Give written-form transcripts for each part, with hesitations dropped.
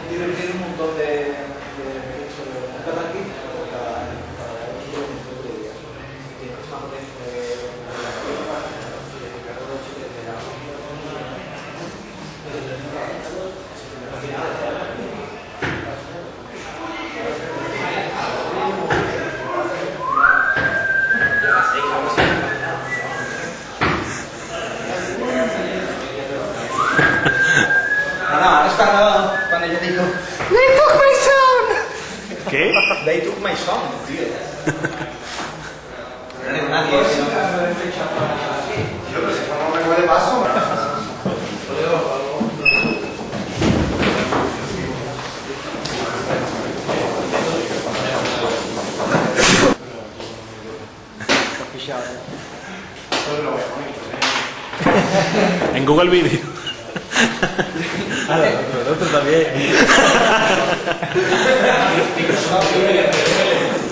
Tiene un montón de hechos de aquí para cuando yo digo They took my son. ¿Qué? They took my son, tío. No es nadie, sino yo pero si no me huele paso. En Google Video. El otro también.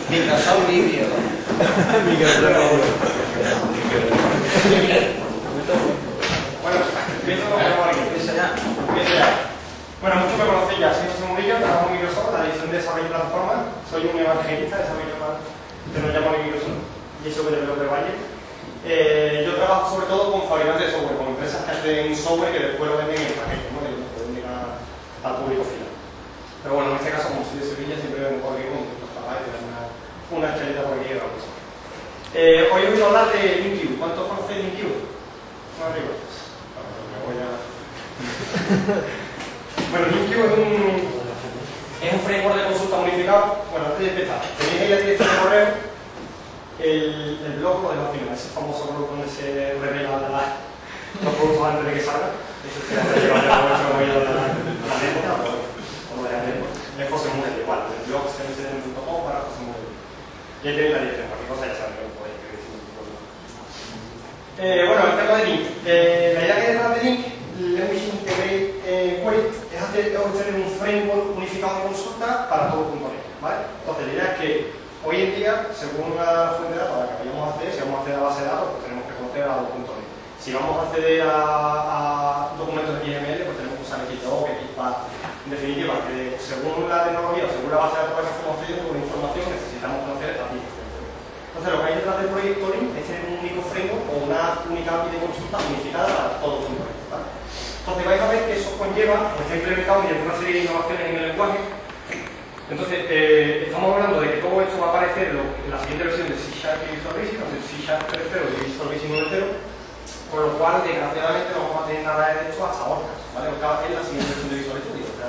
Microsoft Video. Bueno, muchos me conocéis ya, soy José Murillo, trabajo en Microsoft, la división de desarrollo de plataformas, soy un evangelista de desarrollo que nos llaman Microsoft, y eso que de Valle. Yo trabajo sobre todo con fabricantes de software, con empresas que hacen software que después lo venden en paquete, ¿no? Y lo venden al público final. Pero bueno, en este caso, como soy de Sevilla, siempre vengo por aquí con una charlita por aquí de la cosa. Hoy os voy a hablar de LinkU. ¿Cuántos conocéis LinkU? No arriba. Bueno, LinkU es un framework de consulta unificado. Bueno, antes de empezar, tenéis ahí la dirección de correo. El blog lo dejo al final, ese famoso blog donde se revelan los productos antes de que salgan. Eso es que hace llevar ya mucho de la anécdota, o de la anécdota. Es José Murillo, igual, el blog cmcm.com para José Murillo. Y ahí tenéis la dirección, cualquier cosa ya saben que lo podéis escribir. Bueno, el tema de Link. La idea que hay detrás de Link, Language Integrate Query, es tener un framework unificado de consulta para todo .NET, ¿vale? Entonces, la idea es que hoy en día, según la fuente de datos a la que vayamos a acceder, si vamos a acceder a la base de datos, pues tenemos que conocer a .NET. Si vamos a acceder a documentos de XML, pues tenemos que usar Xdoc, XPath. En definitiva, que según la tecnología o según la base de datos que estamos accediendo con información, necesitamos conocer a ti. Entonces, lo que hay detrás del proyecto Link es tener un único framework o una única API de consulta unificada para todo .NET, ¿vale? Entonces, vais a ver que eso conlleva, pues está implementado mediante una serie de innovaciones en el lenguaje. Entonces, estamos hablando de que todo esto va a aparecer en la siguiente versión de C# y Visual Basic, o sea, C# 3.0 y Visual Basic 9.0, por lo cual, desgraciadamente, no vamos a tener nada de esto hasta ahora, ¿vale? Porque va a ser la siguiente versión de Visual Studio, o sea,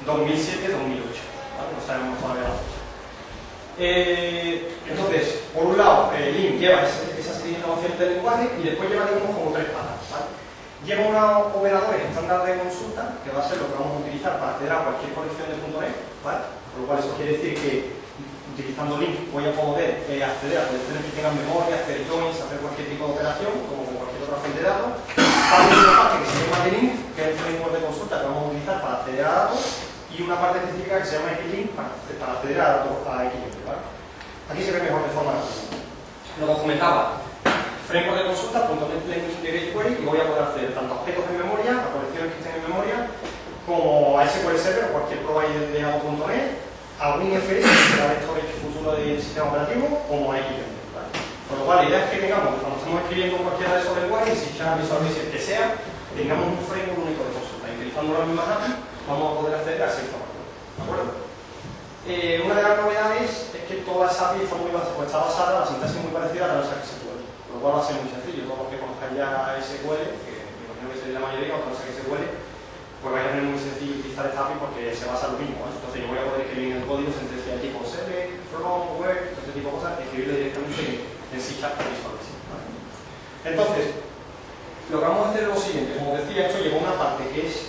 2007-2008, ¿vale? No sabemos todavía la fecha. Entonces, por un lado, Link lleva esa serie de innovaciones del lenguaje y después lleva, digamos, como tres patas, ¿vale? Lleva unos operadores estándar de consulta, que va a ser lo que vamos a utilizar para acceder a cualquier colección de .NET, ¿vale? Por lo cual eso quiere decir que utilizando Link voy a poder acceder a colecciones que tengan memoria, hacer joins, hacer cualquier tipo de operación, como con cualquier otra fuente de datos. Hay una parte que se llama Link, que es el framework de consulta que vamos a utilizar para acceder a datos, y una parte específica que se llama XLink para acceder a datos a XLink, ¿vale? Aquí se ve mejor de forma natural. Lo que os comentaba. Framework de consulta, .NET Language Integrate Query, y voy a poder acceder tanto a objetos en memoria, a colecciones que estén en memoria, como a SQL Server o cualquier provider de algo.NET, a WinFS, que será el storage futuro del sistema operativo, como a XML, ¿vale? Con lo cual, la idea es que tengamos, cuando estamos escribiendo cualquiera de esos lenguajes, si ya Visual Basic que sea, tengamos un framework único de consulta. Y utilizando las mismas API, vamos a poder acceder a esa información, ¿de acuerdo? Una de las novedades es que toda esa API está basada, la sintaxis muy parecida a la SQL. Lo cual va a ser muy sencillo, todos los que conozcan ya SQL, que me imagino que seréis la mayoría, cuando conozcan SQL, pues vais a tener muy sencillo utilizar esta API porque se basa en lo mismo, ¿eh? Entonces yo voy a poder escribir en el código sentencia de tipo select, from, where, este tipo de cosas, y escribirlo directamente en C# Visual Basic, ¿vale? Entonces, lo que vamos a hacer es lo siguiente, como decía, esto lleva una parte que es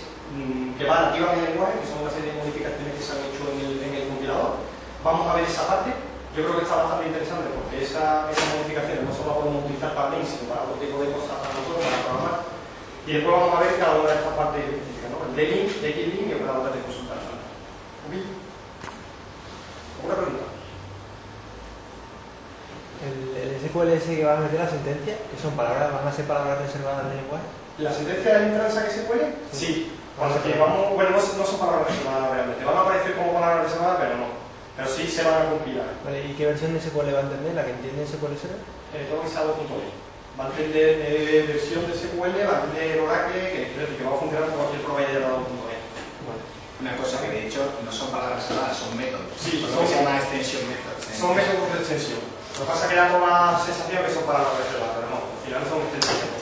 que va nativa en el lenguaje, que son una serie de modificaciones que se han hecho en el compilador. Vamos a ver esa parte. Yo creo que está bastante interesante porque esas modificaciones no solo las podemos utilizar para Link, sino para otro tipo de cosas, para nosotros, para programar. Y después vamos a ver cada una de estas partes específicas, ¿no? El de Link, de XLink y operadores de consulta. ¿Ok? ¿Alguna pregunta? El SQL ese que va a meter la sentencia, que son palabras, van a ser palabras reservadas del lenguaje. ¿La sentencia de intransa que se puede? Sí. Cuando llevamos, bueno, no son palabras reservadas realmente. Van a aparecer como palabras reservadas, pero no. Pero sí se van a compilar. Vale, ¿y qué versión de SQL va a entender? ¿La que entiende SQL Server? Todo que sea 2.1. Va a entender versión de SQL, va a entender Oracle, que quiere decir que va a funcionar con cualquier provider de 2.1. Una cosa que de hecho no son palabras reservadas, son métodos. Sí, son se llama extension methods. Son métodos de extensión. Lo que pasa es que da toda la sensación que son palabras reservadas, pero no, al final son extensiones.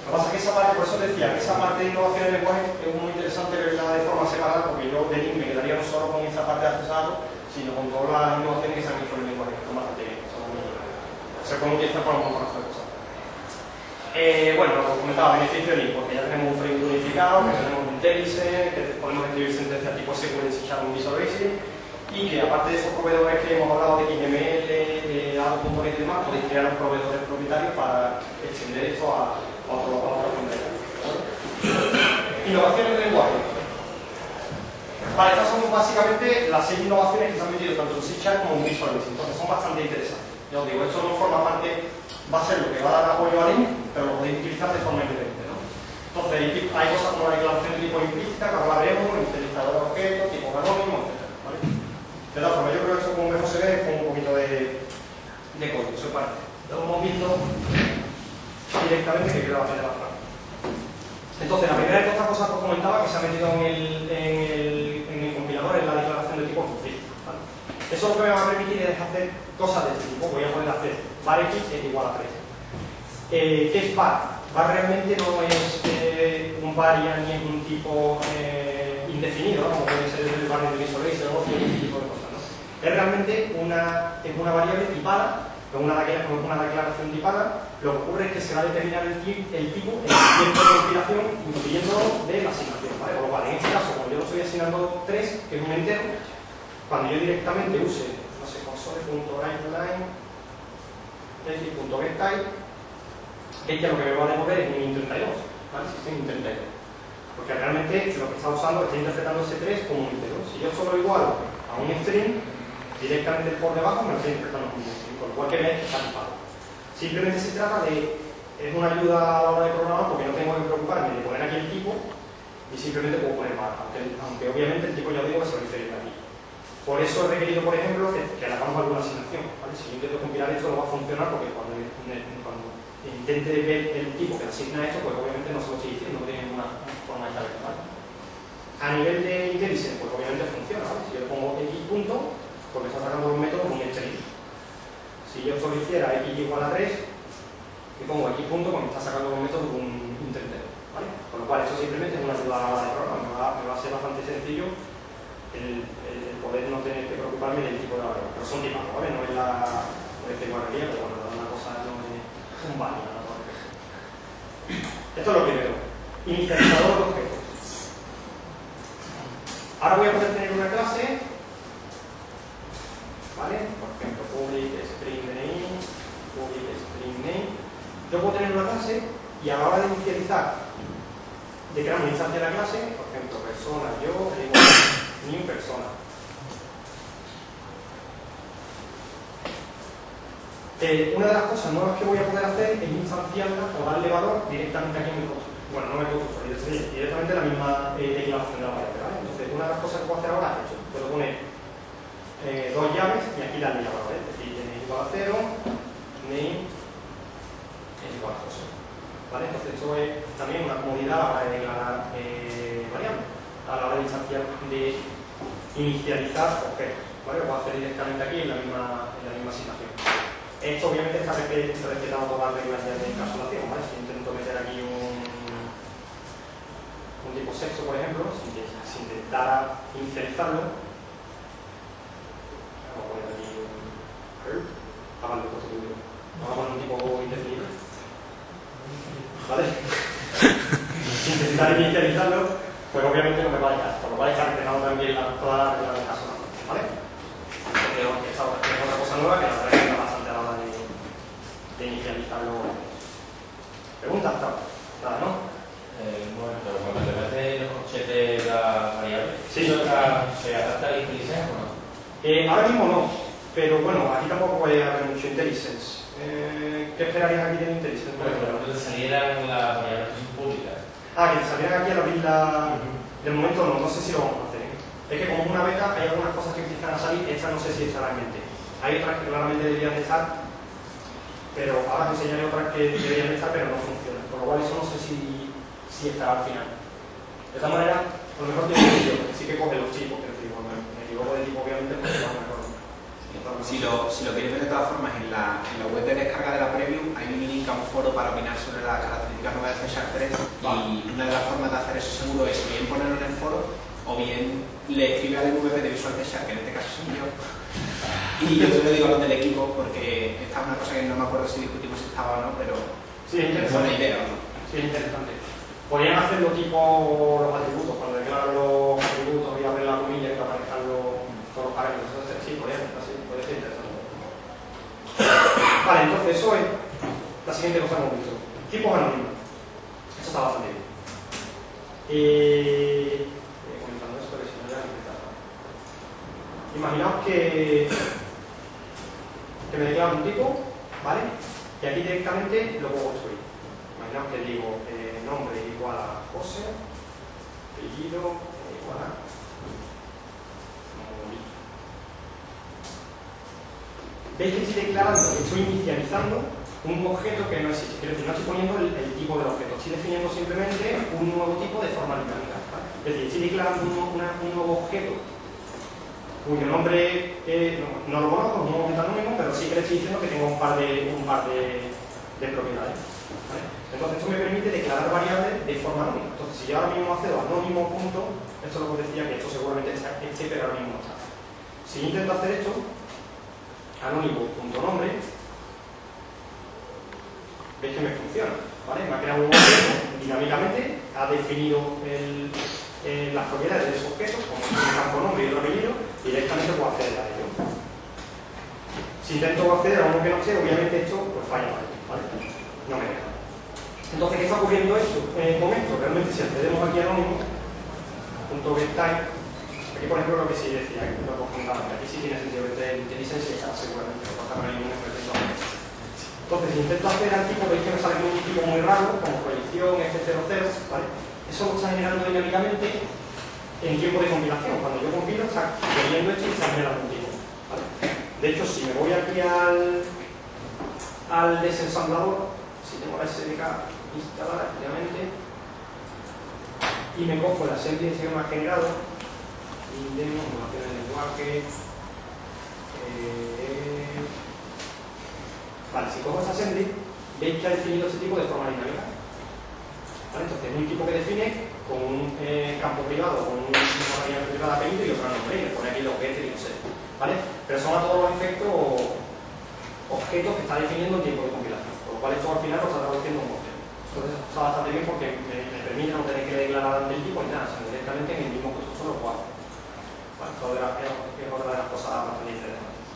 Lo que pasa es que esa parte, por eso decía, que esa parte de innovación del lenguaje es muy interesante verla de forma separada, porque yo de link me quedaría no solo con esa parte de accesado, sino con todas las innovaciones que se han hecho en el lenguaje, que son bastante bien, se pueden utilizar para un montón de cosas. Bueno, lo que comentaba, beneficio de link, porque ya tenemos un framework unificado, que tenemos un IntelliSense, que podemos escribir sentencias tipo SQL, C# en Visual Basic, y que aparte de esos proveedores que hemos hablado de XML, de ADO.NET y demás, podéis crear un proveedores propietarios para extender esto a otra funcionalidad. Innovaciones del lenguaje. Vale, estas son básicamente las 6 innovaciones que se han metido tanto en C# como en Visual Basic, entonces son bastante interesantes. Ya os digo, esto no forma parte, va a ser lo que va a dar apoyo a link, pero lo podéis utilizar de forma independiente, ¿no? Entonces, hay cosas como la declaración de tipo implícita, que ahora veremos, el inicializador de objetos, tipo anónimo, etc. ¿Vale? De todas formas, yo creo que esto como mejor se ve es con un poquito de código, se parece. Lo hemos visto directamente que queda bastante la frase. Entonces, la primera de todas estas cosas que os comentaba que se ha metido en el compilador es la declaración de tipo implícita. ¿Vale? Eso lo que me va a permitir es hacer cosas de este tipo. Voy a poder hacer var x es igual a 3. ¿Qué es var? Var realmente no es un variable ni es un tipo indefinido, ¿no? Como puede ser el var de Visual Basic o otro tipo de cosas, ¿no? Es realmente una variable tipada, una declaración tipada. Lo que ocurre es que se va a determinar el tipo en el tiempo de compilación, incluyendo de la asignación, ¿vale? Por lo cual, en este caso, cuando yo lo estoy asignando 3, que es un entero, cuando yo directamente use, no sé, console.writeLine x.getType, ella lo que me va a devolver es un int 32, ¿vale? Si es un int 32. Porque realmente lo que está usando está interpretando ese 3 como un entero. Si yo solo igualo a un string, directamente por debajo me lo estoy interpretando como un string, con lo cual que veis que está tipado. Simplemente se trata de, es una ayuda a la hora de programar porque no tengo que preocuparme de poner aquí el tipo y simplemente puedo poner var, aunque obviamente el tipo ya digo que se va a inferir aquí. Por eso he requerido, por ejemplo, que le hagamos alguna asignación, ¿vale? Si yo intento compilar esto no va a funcionar porque cuando intente ver el tipo que asigna esto, pues obviamente no se lo estoy diciendo, no tiene ninguna forma de saber, ¿vale? A nivel de IntelliSense, pues obviamente funciona, ¿vale? Si yo pongo x punto, pues me está sacando un método con un string. Si yo solo hiciera x igual a 3, y pongo x punto, pues me está sacando un método con un entero, ¿vale? Con lo cual, eso simplemente es una ayuda a la hora de programa, me va a ser bastante sencillo el poder no tener que preocuparme del tipo de variable. Pero son tipados, ¿vale? No es la guardería, pero bueno, una cosa no es un válido, ¿no? Esto es lo primero. Inicializador de objetos. Ahora voy a poder tener una clase, ¿vale? Por ejemplo, public string name, public string name. Yo puedo tener una clase y a la hora de inicializar, de crear una instancia de la clase, por ejemplo, persona, yo, new persona. Una de las cosas nuevas que voy a poder hacer es instanciarla o darle valor directamente aquí en mi constructor. Bueno, no en el constructor, directamente la misma declaración de la variable, ¿vale? Entonces, una de las cosas que puedo hacer ahora es esto. Puedo poner dos llaves y aquí darle la valor, ¿eh? Es decir, name igual a 0, name es igual a 0. ¿Vale? Entonces, esto es también una comodidad a la hora de declarar variables, a la hora de instanciar, de inicializar objetos, ¿vale? Lo puedo hacer directamente aquí en la misma situación. Esto obviamente está respetando todas las reglas de encapsulación, ¿vale? Si intento meter aquí un tipo sexo, por ejemplo, si intentara inicializarlo, vamos a poner aquí un herb, vamos a poner un tipo indefinido, ¿vale? Si intentara inicializarlo, pues obviamente no me va a llegar, por lo cual está respetando también todas las reglas de encapsulación, ¿vale? Porque esta es otra cosa nueva que la verdad es que está bastante a la hora de inicializarlo. ¿Preguntas? Nada, ¿no? Un momento, cuando te metes los coches de la variable, sí. ¿se adapta al IntelliSense o no? Ahora mismo no, pero bueno, aquí tampoco puede haber mucho IntelliSense. ¿Qué esperarías aquí del IntelliSense? Por ejemplo, que salieran las variables que son públicas. Ah, que te salieran aquí a abrir la... De momento no sé si lo vamos a hacer. Es que como es una beta, hay algunas cosas que empiezan a salir, estas no sé si estarán en mente. Hay otras que claramente deberían de estar, pero ahora te enseñaré otras que deberían de estar, pero no funcionan. Por lo cual eso no sé si estará al final. De esta manera, a lo mejor tiene sentido, sí que coge los tipos, es decir, cuando me equivoco de tipo, obviamente, pues igual mejor. Si lo queréis ver de todas formas, en la web de descarga de la preview hay un link a un foro para opinar sobre las características nuevas de C#3 y una de las formas de hacer eso seguro es bien ponerlo en el foro o bien le escribe al MVP de Visual C#, que en este caso soy yo, y yo te lo digo a los del equipo porque esta es una cosa que no me acuerdo si discutimos si estaba o no, pero sí, es buena idea, ¿no? Sí, es interesante. Podrían hacerlo tipo los atributos, cuando declaran los atributos y abren la comilla y que aparezcan todos los parámetros. Sí, podría ser interesante. Vale, entonces eso es la siguiente cosa que hemos visto. Tipos anónimos. Eso está bastante bien. Comentando esto, que si no ya empezar. Imaginaos que me declaran un tipo, ¿vale? Y aquí directamente lo puedo construir. Imaginaos que digo nombre igual a José, apellido igual a Molina. Veis que estoy declarando, estoy inicializando un objeto que no existe. Quiero decir, no estoy poniendo el tipo del objeto, estoy definiendo simplemente un nuevo tipo de forma dinámica. ¿Vale? Es decir, estoy declarando un nuevo objeto cuyo nombre no lo conozco, no es un objeto anónimo, pero sí que le estoy diciendo que tengo un par de propiedades. ¿Vale? Entonces esto me permite declarar variables de forma anónima. Entonces si yo ahora mismo accedo anónimo punto, esto es lo que os decía que esto seguramente está pero ahora mismo no está. Si yo intento hacer esto, anónimo.nombre, veis que me funciona, ¿vale? Me ha creado un objeto dinámicamente, ha definido las propiedades de ese objeto, como un campo nombre y otro apellido, y directamente puedo acceder a ello. Si intento acceder a uno que no sé, obviamente esto pues falla, ¿vale? No me deja. Entonces, ¿qué está ocurriendo con esto? Realmente si accedemos aquí a anónimo, .getType, aquí por ejemplo lo que sí decía, lo conjuntamente, aquí sí tiene sentido que el IntelliSense está seguramente, no pasa nada ningún efecto. Entonces, si intento hacer al tipo, veis que me sale un tipo muy raro, como coalición, F00, ¿vale? Eso lo está generando dinámicamente en tiempo de compilación. Cuando yo compilo, está leyendo esto y está generando un tipo, ¿vale? De hecho, si me voy aquí al desensamblador, si tengo la SDK instalada activamente y me cojo la assembly que me ha generado, demo, modulación de lenguaje, vale, si cojo esta assembly, veis que ha definido este tipo de forma dinámica. ¿Vale? Entonces, un tipo que define con un campo privado, con una variable privada apellido y otro nombre, y le pone aquí los objetos y los set. ¿Vale? Pero son a todos los efectos objetos que está definiendo en tiempo de compilación, por lo cual esto al final lo está traduciendo en un objeto. Entonces está bastante bien porque me permite no tener que declarar del tipo ni nada, sino directamente en el mismo curso solo lo hago. Bueno, esto es otra de las cosas bastante interesantes.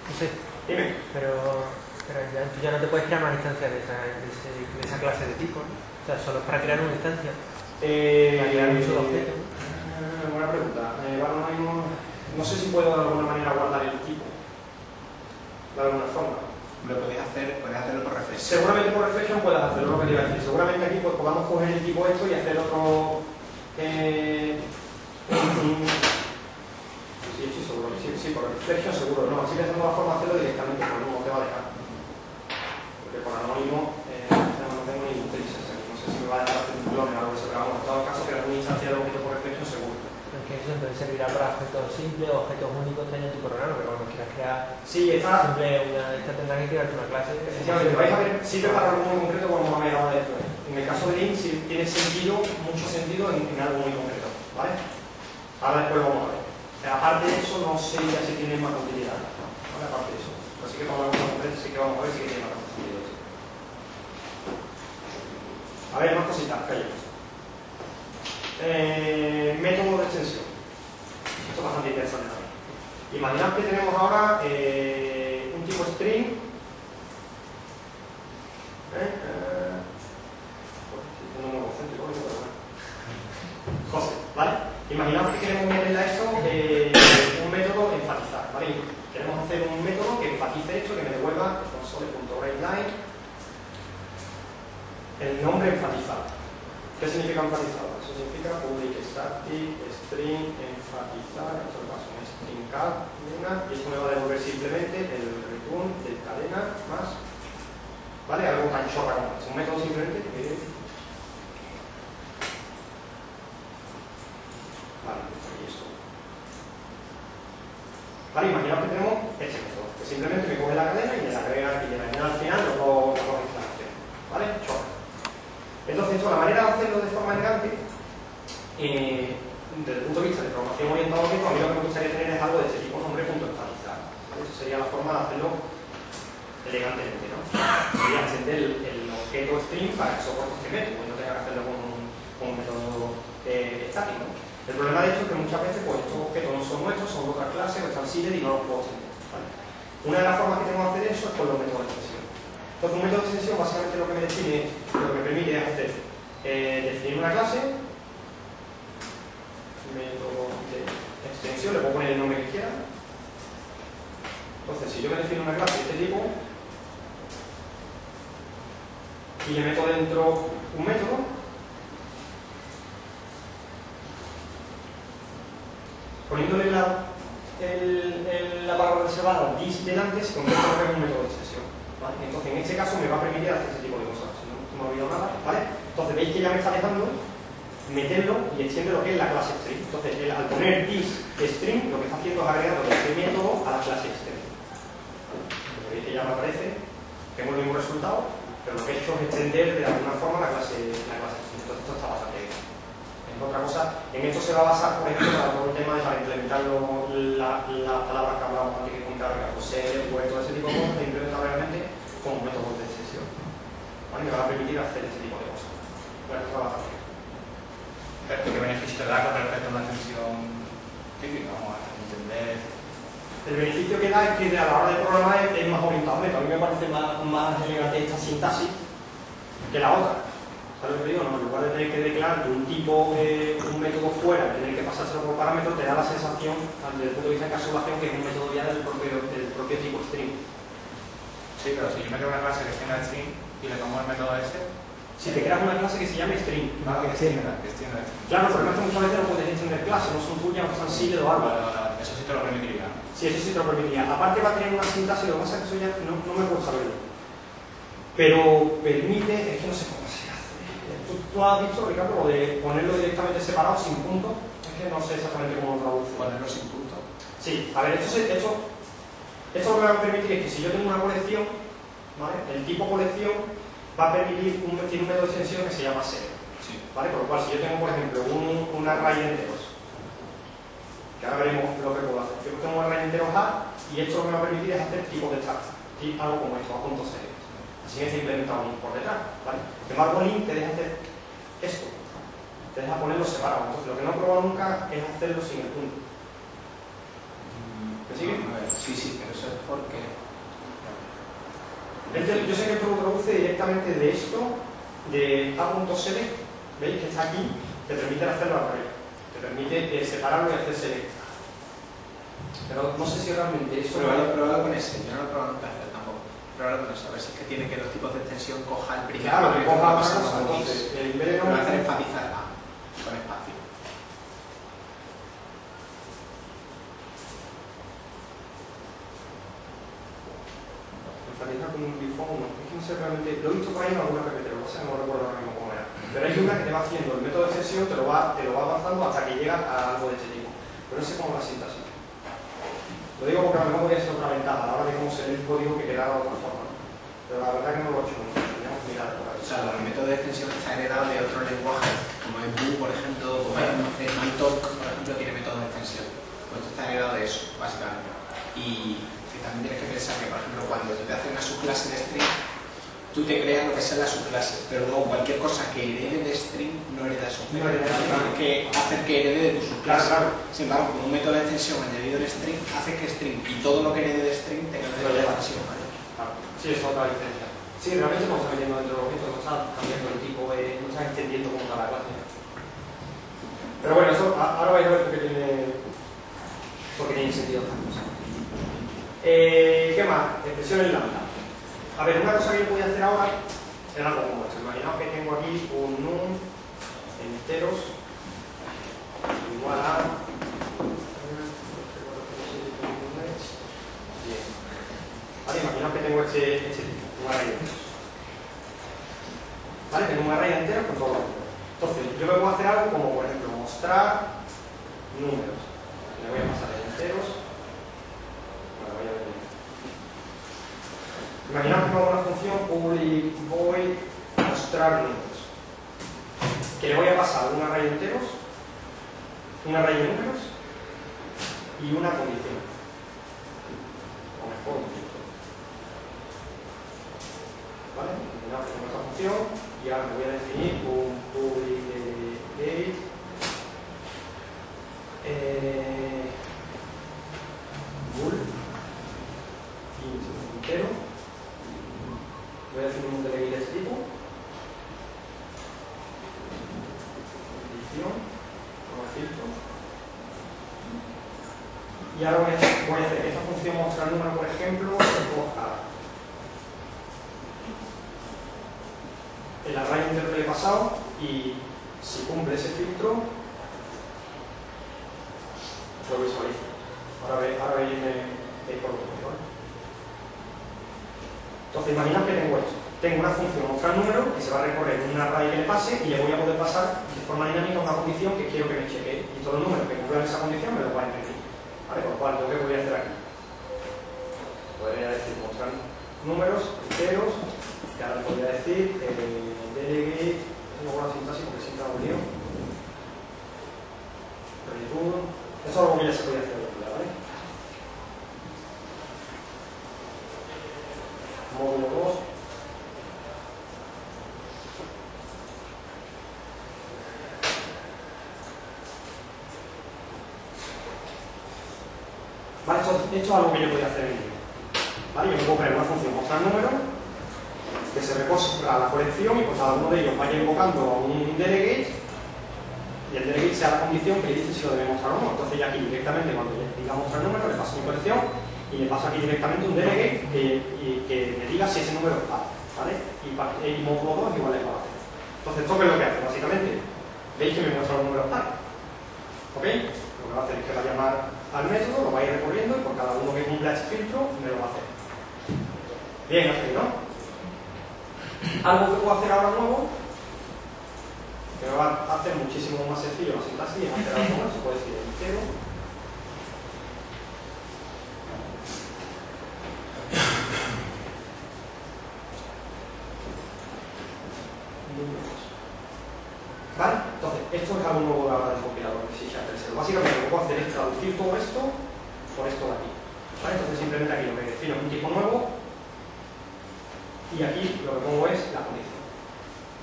No sé, Dime. pero tú ya no te puedes crear una instancia de esa clase de tipo, ¿no? O sea, solo es para crear una instancia. Para crear un solo objeto, ¿no? Buena pregunta. No sé si puedo de alguna manera guardar el tipo. De alguna forma. Lo podéis hacerlo por reflexión. Seguramente por reflexión puedas hacerlo, lo que te iba a decir. Seguramente aquí pues, podamos coger el tipo esto y hacer otro... Sí, seguro. Sí, por reflexión seguro. No, así pensando la forma de hacerlo directamente, pero no te va a dejar. Porque por anónimo no tengo ningún IntelliSense. No sé si me va a dejar hacer un clone o algo así, pero vamos, en todo caso, crear una instancia de objeto por reflexión seguro. Que eso entonces servirá para objetos simples o objetos únicos en tu programa, pero cuando quieras crear esta tendrá que crear una clase. Efectivamente, vais a ver, sirve para algo muy concreto como vamos a ver ahora después. En el caso de Link sí tiene sentido, mucho sentido en algo muy concreto, ¿vale? Ahora después vamos a ver. Aparte de eso, no sé ya si tiene más utilidad, ¿vale? Aparte de eso. Así que para algo concreto sí que vamos a ver si tiene más utilidad. A ver, más cositas, callo. Método de extensión. Esto es bastante interesante también. Imaginad que tenemos ahora un tipo string. José, ¿vale? Imaginad que queremos meterle a esto un método enfatizar, ¿vale? Queremos hacer un método que enfatice esto, que me devuelva, no sole.writeLine, el nombre enfatizado. ¿Qué significa enfatizado? Eso significa public static string enfatizar, en este caso un string cadena, y esto me va a devolver simplemente el return de cadena más, ¿vale? Algo tan chorra como es un método simplemente que... Vale, y esto. Vale, imaginaos que tenemos este método, que simplemente me coge la cadena y le agrega y le añade al final los dos instalaciones, ¿vale? Chorra. Entonces, esto, la manera de hacerlo de forma elegante, desde el punto de vista de programación orientada a objetos, a mí lo que me gustaría tener es algo de este tipo, nombre punto enfatizar. Esa sería la forma de hacerlo elegantemente, ¿no? Sería extender el objeto string para que soporte este método y no tenga que hacerlo con un método estático. El problema de esto es que muchas veces pues, estos objetos no son nuestros, son de otras clases o están seeded y no los puedo extender, ¿vale? Una de las formas que tengo de hacer eso es con los métodos de extensión. Entonces, un método de extensión básicamente lo que me define, lo que me permite es hacer definir una clase, método de extensión, le puedo poner el nombre que quiera. Entonces, si yo me defino una clase de este tipo y le meto dentro un método, poniéndole la palabra reservada dis delante, se convierte en un método de extensión. ¿Vale? Entonces, en este caso me va a permitir hacer este tipo de cosas. Si no me he olvidado nada, ¿vale? Entonces, veis que ya me está dejando meterlo y extiende lo que es la clase string. Entonces, al poner this string, lo que está haciendo es agregar este método a la clase string. Veis que ya me aparece, tengo el mismo resultado, pero lo que he hecho es extender de alguna forma la clase string. Entonces, esto está bastante bien. Otra cosa, en esto se va a basar, por ejemplo, para todo el tema de para implementar las palabras que hablábamos antes que con carga, poseer, pues todo ese tipo de cosas, se implementa realmente como métodos de extensión. ¿Vale? Me va a permitir hacer este tipo de cosas. Bueno, esto va bastante bien. Pero ¿qué beneficio te da con respecto a una extensión típica? Vamos a entender. El beneficio que da es que a la hora de programar es más orientado. A mí me parece más elegante esta sintaxis que la otra. ¿Sabes lo que digo? No, en lugar de tener que declarar un tipo, un método fuera, tener que pasárselo por parámetros, te da la sensación, desde el punto de vista de encapsulación, que es un método ya del propio tipo string. Sí, pero si yo me creo una clase que tenga string y le tomo el método este. Si te creas una clase que se llame string. Que extienda. Claro, pero es que muchas veces no puedes extender clases, no son tuyas, no son seeded o algo. Eso sí te lo permitiría. Sí, eso sí te lo permitiría. Aparte va a tener una sintaxis, lo que pasa es que eso ya no me puedo saberlo. Pero permite, es que no sé cómo se hace. Tú has dicho, Ricardo, lo de ponerlo directamente separado, sin punto. Es que no sé exactamente cómo lo traduce. Ponerlo sin punto. Sí, a ver, esto lo que me va a permitir es que si yo tengo una colección, ¿vale? El tipo colección va a permitir tiene un método de extensión que se llama set. Sí. ¿Vale? Por lo cual, si yo tengo, por ejemplo, un array de enteros, que ahora veremos lo que puedo hacer. Yo tengo un array de enteros A y esto lo que me va a permitir es hacer tipos de charts, algo como esto, A.set. Así que se implementa un por detrás, ¿vale? Sin embargo, link te deja hacer esto, te deja ponerlo separado. Entonces, lo que no he probado nunca es hacerlo sin el punto. ¿Me sigue? A ver, sí, pero eso es porque... Yo sé que esto lo traduce directamente de esto, de A.select, veis que está aquí, te permite hacerlo al revés. Te permite separarlo y hacer select. Pero no sé si realmente eso... Pruébalo con ese, yo no lo he probado nunca tampoco. Pruébalo con eso, a ver si es que tiene que los tipos de extensión coja el principio. Claro, que coja otra otra cosa, entonces, en vez de no no hacer enfatizar A, con espacio. Enfatizar con un before, no. Es que no sé realmente... Lo he visto por ahí en alguna PPT, lo que pasa es que no recuerdo ahora mismo cómo era. Pero hay una que te va haciendo el método de extensión, te lo va avanzando hasta que llega a algo de este tipo. Pero no sé cómo la sintaxis. Lo digo porque a lo mejor podría ser otra ventaja a la hora de cómo se lee el código que quedara de otra forma. Pero la verdad que no lo he hecho nunca. Teníamos que mirar por ahí. O sea, el método de extensión está heredado de otro lenguaje, como es Vue, por ejemplo, como es MyTalk, por ejemplo, tiene método de extensión. Pues esto está heredado de eso, básicamente. Y también tienes que pensar que, por ejemplo, cuando te hace una subclase de string, tú te creas lo que sea la subclase, pero luego cualquier cosa que herede de string no hereda de subclase. No hereda de string. Tienes que hacer que herede de tu subclase. Claro. Sin embargo, con un método de extensión añadido en string, hace que string y todo lo que herede de string tenga una extensión. Claro. Sí, es otra diferencia. Sí, realmente no está metiendo dentro del objeto, no está cambiando el tipo, no está entendiendo cómo está la clase. Pero bueno, eso ahora vais a ver porque tiene sentido estas cosas. ¿Qué más? Expresiones lambda. A ver, una cosa que yo voy a hacer ahora es algo como esto. Imaginaos que tengo aquí un num enteros igual a... Bien. Vale, imaginaos que tengo este tipo, un array de enteros. ¿Vale? Tengo un array de enteros con todos los números. Entonces, yo me puedo hacer algo como, por ejemplo, mostrar números. Le voy a pasar de enteros. Bueno, voy a ver. Imaginaos que hago una función public void mostrar números. Que le voy a pasar un array de enteros, un array de números y una condición. O mejor, un filtro. ¿Vale? Imaginaos que tengo esta función y ahora me voy a definir un public date bool int entero. Voy a definir un delegate de este tipo. Condición, como filtro. Y ahora voy a hacer esta función mostrar número, por ejemplo, coja el array entero que le he pasado y si cumple ese filtro lo visualizo. Ahora veis por lo que ¿vale? Entonces imaginaos que tengo esto. Tengo una función mostrar número que se va a recorrer un array que le pase y le voy a poder pasar de forma dinámica una condición que quiero que me chequee y todos los números que cumplan esa condición me los va a imprimir. ¿Vale? Por lo cual, ¿qué voy a hacer aquí? Podría decir mostrar números enteros, que ahora podría decir delegate, tengo una sintaxis porque siempre hago un lío. Return, eso es algo que ya se podía hacer, ¿vale? Módulo 2. Vale, esto es algo que yo podía hacer en el vídeo. ¿Vale? Yo me puedo poner una función mostrar número que se recoge a la colección y pues cada uno de ellos vaya invocando a un delegate y el delegate sea la condición que dice si lo debe mostrar o no. Entonces ya aquí directamente cuando le diga mostrar número le paso mi colección y le paso aquí directamente un delegate que me diga si ese número es par, ¿vale? Y módulo 2 igual es para hacer. Entonces esto ¿qué es lo que hace? Básicamente veis que me muestra los números par, ¿ok? Lo que va a hacer es que va a llamar al método, lo va a ir recorriendo y por cada uno que cumpla ese filtro me lo va a hacer. Bien, así, ¿no? Algo que puedo hacer ahora nuevo, que me va a hacer muchísimo más sencillo la sintaxis, es hacer algo nuevo, se puede decir entero. ¿Vale? Entonces, esto es algo nuevo ahora del compilador de C#. Básicamente lo que puedo hacer es traducir todo esto por esto de aquí. ¿Vale? Entonces simplemente aquí lo que defino es un tipo nuevo y aquí lo que pongo es la condición.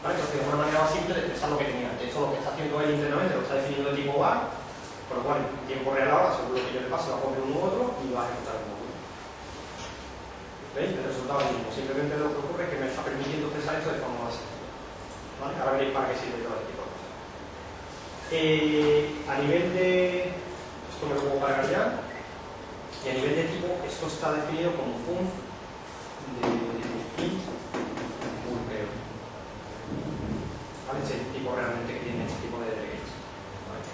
¿Vale? Entonces es una manera más simple de expresar lo que tenía. De hecho lo que está haciendo él internamente lo está definiendo de tipo A, por lo cual en tiempo real ahora, según lo que yo le pase, va a coger uno u otro y va a ejecutar uno u otro. ¿Veis? El resultado es el mismo. Simplemente lo que ocurre es que me está permitiendo expresar esto de forma más sencilla. ¿Vale? Ahora veréis para qué sirve todo este tipo de cosas. A nivel de... esto me lo puedo cargar ya. Y a nivel de tipo, esto está definido como func de int creo. ¿Vale? Es el tipo realmente que tiene este tipo de delegates. ¿Vale?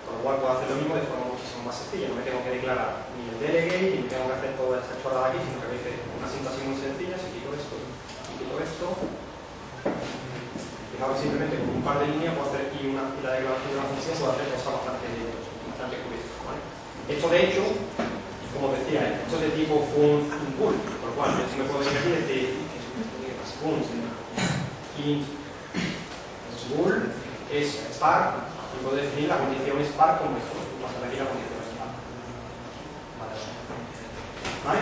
Con lo cual puedo hacer lo mismo de forma muchísimo más sencilla. No me tengo que declarar ni el delegate, ni tengo que hacer toda esta chorrada aquí, sino que veis una sintaxis muy sencilla. Si quito esto y quito esto, fijaos simplemente con un par de líneas puedo hacer y la declaración de una función puedo hacer cosas bastante curiosas. ¿Vale? Esto de hecho, como decía, esto es de tipo func bool, por lo cual yo me puedo decir aquí desde func int bool es par y puedo definir la condición es par con mejor, basta aquí la condición es par. ¿Vale?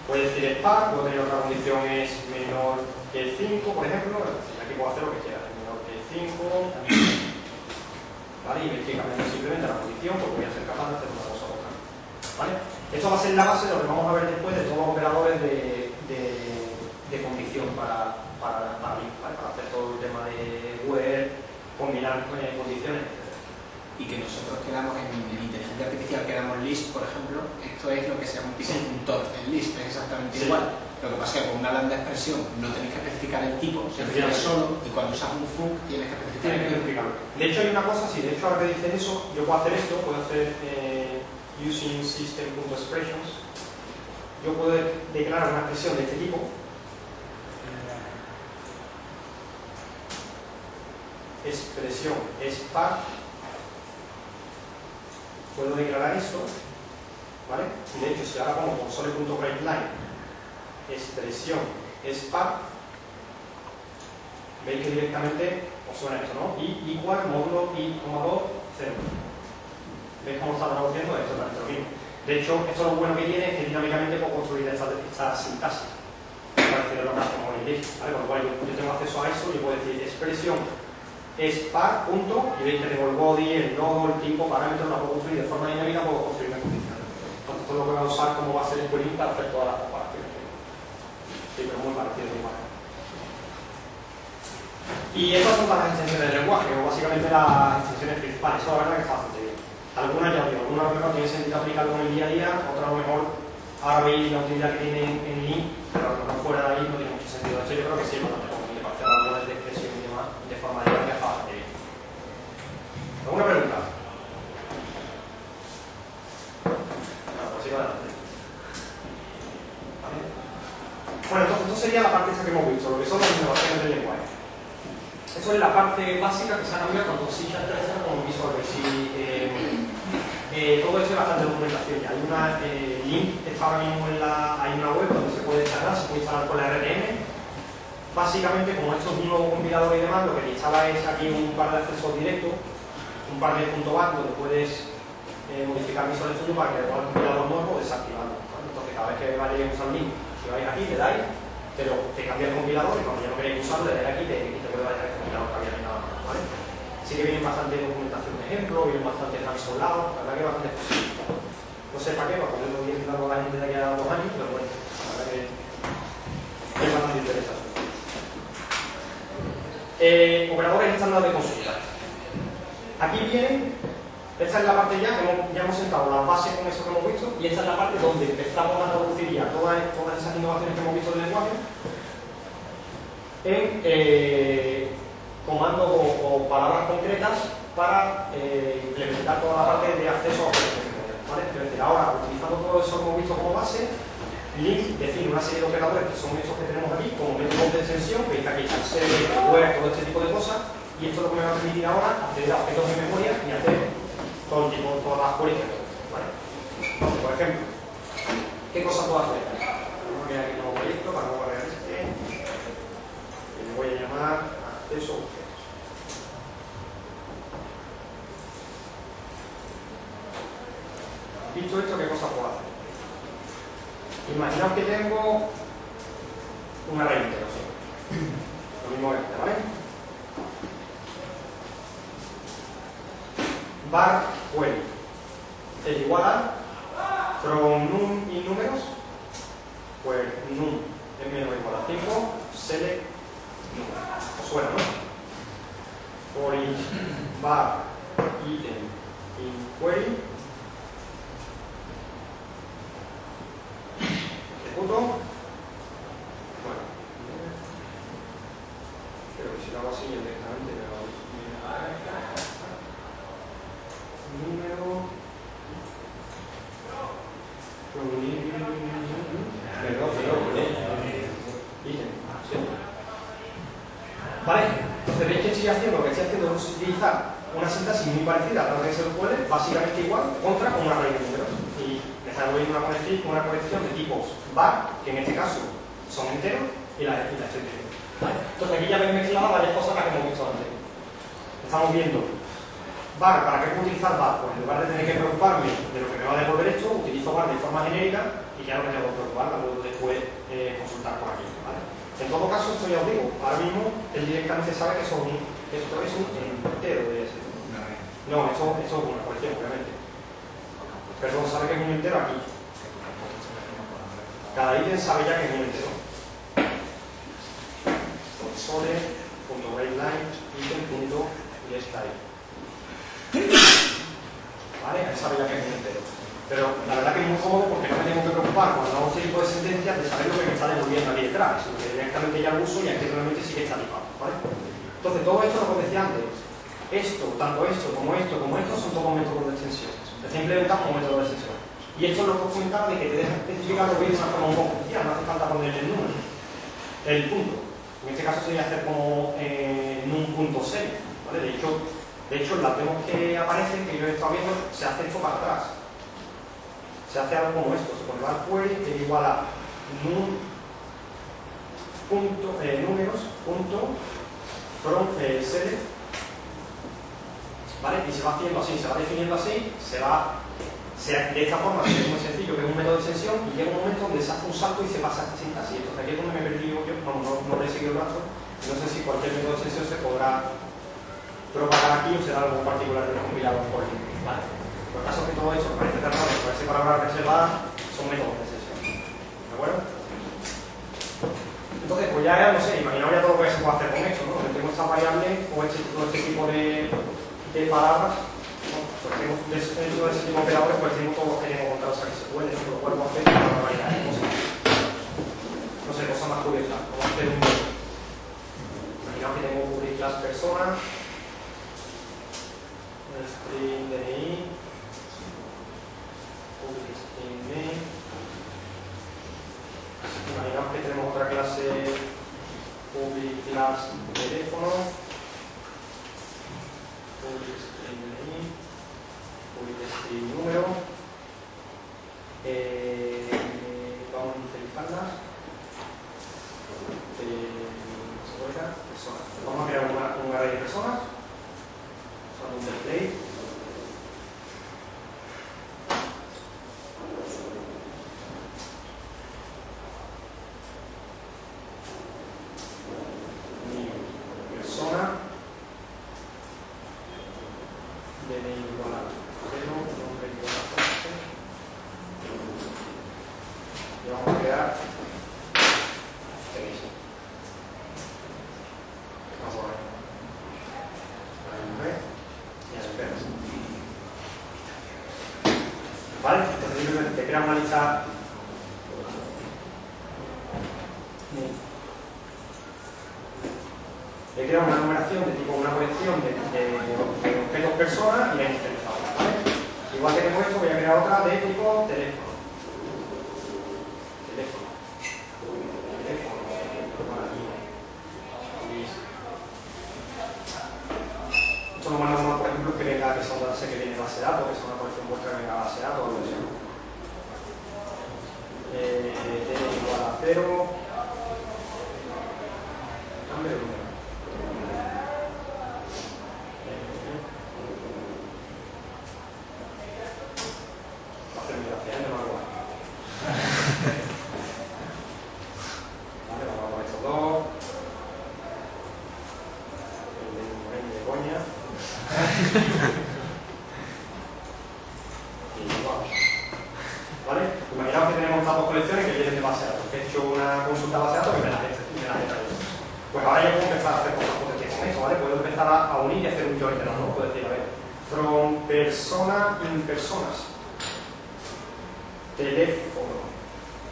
Puedo decir es par, puedo tener otra condición es menor que 5, por ejemplo, aquí puedo hacer lo que quiera, menor que 5. ¿Vale? Y veis que cambiando simplemente la condición, pues voy a ser capaz de hacer una cosa u otra. ¿Vale? Esto va a ser la base de lo que vamos a ver después de todos los operadores de condición para hacer todo el tema de where, combinar condiciones, etc. y que nosotros quedamos en inteligencia artificial, quedamos list, por ejemplo, esto es lo que se llama un tipo funtor. El list es exactamente igual. Lo que pasa es que con una lambda expresión no tenéis que especificar el tipo, se define solo, y cuando usas un func tienes que especificar el tipo. De hecho hay una cosa, sí, de hecho ahora que dicen eso, yo puedo hacer esto, puedo hacer using system.expressions, yo puedo declarar una expresión de este tipo, expresión spark, puedo declarar esto, ¿vale? Y de hecho si ahora pongo console.writeLine expresión spark, veis que directamente os suena esto, ¿no? Y igual módulo i, 2, 0. ¿Veis cómo está traduciendo? Es totalmente lo mismo. De hecho, esto lo bueno que tiene es que dinámicamente puedo construir esta sintaxis para hacer lo que hacemos en inglés, ¿vale? Con lo cual yo tengo acceso a eso y puedo decir expresión spark, punto, y veis que tengo el body, el nodo, el tipo, parámetros, lo puedo construir de forma dinámica, puedo construir una condición. Entonces esto es lo que voy a usar como base de query para hacer todas las comparaciones. Sí, pero muy parecido igual. Y estas son las extensiones del lenguaje, o básicamente las extensiones principales. Eso la verdad que está bastante bien. Algunas ya os digo, algunas a lo mejor tiene sentido aplicarlo en el día a día, otras a lo mejor ahora veis la utilidad que tiene en link, pero a lo mejor fuera de ahí no tiene mucho sentido. De hecho, yo creo que sí es bastante conveniente para hacer algunas de expresión y demás de forma dinámica está bastante bien. ¿Alguna pregunta? No, pues sigo adelante. ¿Vale? Bueno, entonces esto sería la parte esta que hemos visto, lo que son las innovaciones del lenguaje. Eso es la parte básica que se ha cambiado tanto C# como Visual Basic. Todo esto es bastante documentación ya. Hay una link, está ahora mismo hay una web donde se puede instalar, se puede instalar con la RTM. Básicamente, como esto es un nuevo compilador y demás, lo que te instala es aquí un par de accesos directos, un par de .bat donde puedes modificar Visual Studio para que el compilador nuevo desactivarlo. Entonces, cada vez que vayáis a usar un link, si vais aquí, le dais, pero te cambia el compilador y cuando ya no queréis usarlo, le dais aquí y te puede variar el compilador que había nada más, ¿vale? Sí que viene bastante documentación de ejemplo, viene bastante transolado, la verdad que bastante posible. No sé para qué, para poderlo bien explicarlo a la gente de aquí a 2 años, pero bueno, la verdad que es bastante interesante. Operadores estándar de consulta. Aquí vienen, esta es la parte ya hemos sentado las bases con eso que hemos visto, y esta es la parte donde empezamos a traducir ya todas esas innovaciones que hemos visto del lenguaje en comandos o palabras concretas para implementar toda la parte de acceso a objetos, ¿vale? Es decir, ahora, utilizando todo eso que hemos visto como base, link define una serie de operadores que son estos que tenemos aquí, como métodos de extensión, veis que aquí está serie, web, todo este tipo de cosas, y esto es lo que me va a permitir ahora acceder a objetos de memoria y hacer todo tipo, todas las queries, ¿vale? Entonces, por ejemplo, ¿qué cosa puedo hacer? Vamos a crear aquí un nuevo proyecto para no guardar este, y le voy a llamar acceso a objetos. Visto esto, ¿qué cosa puedo hacer? Imaginaos que tengo una array entero, ¿sí? Lo mismo que este, ¿vale? Var query es igual a from num y números, pues num es menos o igual a 5, select número. ¿Os suena, no? For each var item in query, ejecuto. Bueno, creo que si lo hago así directamente me va a número vale, entonces veis que estoy haciendo, lo que estoy haciendo es utilizar una sintaxis muy parecida a la que se puede, básicamente igual, contra con una array de números, y me está devolviendo una colección de tipos var, que en este caso son enteros, y la estoy teniendo. ¿Vale? Entonces aquí ya ven mezcladas varias cosas que hemos visto antes. Estamos viendo var, ¿para qué puedo utilizar var? Pues en lugar de tener que preocuparme de lo que me va a devolver esto, utilizo var de forma genérica y ya no me tengo que preocupar, la puedo después consultar por aquí, ¿vale? En todo caso, esto ya os digo, ahora mismo él directamente sabe que esto es un entero de ese. No, esto es una colección, obviamente. Perdón, sabe que es un entero aquí. Cada ítem sabe ya que es un entero. Console.writeLine item.getType. ¿vale? A esa bella que es un entero. Pero la verdad que es muy cómodo porque no me tengo que preocupar cuando hago este tipo de sentencias de saber lo que me está devolviendo aquí detrás, sino que directamente ya lo uso y aquí realmente sí que está tipado, ¿vale? Entonces, todo esto, lo que os decía antes, tanto esto como esto, son todos métodos de extensión. Está implementado como método de extensión. Y esto es lo que os comentaba de que te deja especificar lo que es de una forma un poco especial, no hace falta ponerle el número, el punto. En este caso sería hacer como en un punto serio, ¿vale? De hecho, las demos que aparecen, que yo he estado viendo, se hace esto para atrás. Se hace algo como esto, se pone var query que es igual a números punto from select, ¿vale? Y se va haciendo así, se va definiendo así, de esta forma es muy sencillo, que es un método de extensión, y llega un momento donde se hace un salto y se pasa a esta sintaxis. Entonces aquí es donde me he perdido yo, no le he seguido el rastro, no sé si cualquier método de extensión se podrá propagar aquí o será algo particular del compilador por link, ¿vale? Por el caso que todo eso parece cerrado, por ese palabra reservada, son métodos de extensión, ¿de acuerdo? Entonces, pues ya, no sé, imaginaos ya todo lo que se puede hacer con esto, ¿no? Donde tengo esta variable o este tipo de palabras, ¿no? Pues tengo dentro de ese tipo de operadores, pues tengo todos los que tengo contados aquí se puede, lo cual puedo hacer una variedad de cosas. No sé, cosas más curiosas, como hacer un... Imaginaos que tengo public class persona, string DNI, public string name. Imaginaos que tenemos otra clase public class teléfono, public string DNI, public string número. Vamos a inicializarlas. Personas. Vamos a crear un array de personas. Son un template. Persona. DNI igual a 0, nombre igual a 11. Y vamos a crear ¿vale? Entonces simplemente te crea una lista le crea una numeración de tipo una colección de objetos personas y la inicializamos, ¿vale? Igual que tengo esto, voy a crear otra de tipo teléfono. Esto lo más normal, por ejemplo, es que venga que sea una base que viene de base de datos, que sea una colección vuestra que venga de base de datos o algo así. T igual a 0. Cambio de número. Va a hacer migración, no me igual. Vale, vamos a poner estos dos. El de coña. Y vamos. ¿Vale? Imaginaos que tenemos estas dos colecciones que vienen de base de datos. He hecho una consulta base de datos que me las he traído. Pues ahora ya puedo empezar a hacer cosas potenciales con esto, ¿vale? Puedo empezar a unir y hacer un join de las dos. Puedo decir, a ver, from persona in personas, teléfono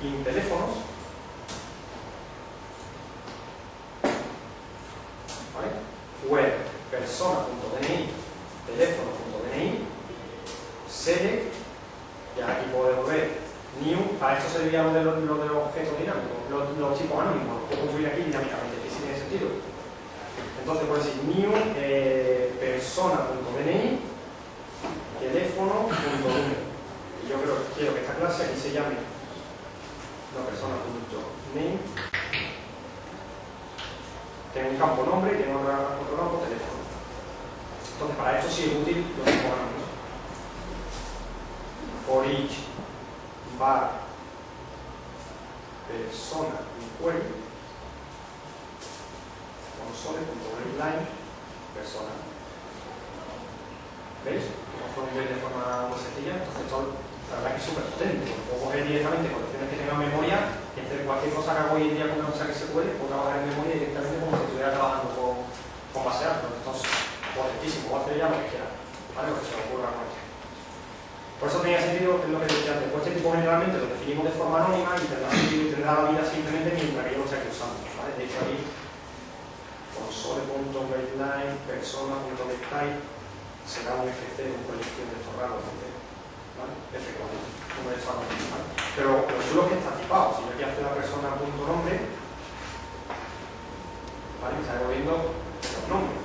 in teléfonos, ¿vale? Web persona.dni, teléfono.dni, select, y aquí puedo devolver new. Para esto serviría lo de los objetos dinámicos, los tipos anónimos, los puedo construir aquí dinámicamente, que sí tiene sentido. Entonces puedo decir new persona.dni, teléfono.número. Y yo quiero que esta clase aquí se llame persona.name. Tengo un campo nombre y tengo otro campo teléfono. Entonces para esto sí es útil los tipos anónimos. For each var persona query console.readline persona. ¿Veis? Lo nivel de forma muy sencilla. Entonces todo, la verdad que es súper potente. Puedo coger directamente colecciones que tengan memoria y hacer cualquier cosa que hago hoy en día con una cosa que se puede, puedo trabajar en memoria directamente como si estuviera trabajando con base de datos. Esto es potentísimo, puedo hacer ya lo que quiera, ¿vale? Lo que se me ocurra con esto. sentido es lo que decía antes, pues este tipo generalmente lo definimos de forma anónima y tendrá la vida simplemente mientras que yo lo esté usando, ¿vale? De hecho ahí, console.guideline, persona.gettype, será un FC, un colección de estos raros, ¿vale? F4, como de estos, ¿vale? Pero lo chulo es que está tipado, si yo aquí hace la persona.nombre, ¿vale? Me está devolviendo los nombres.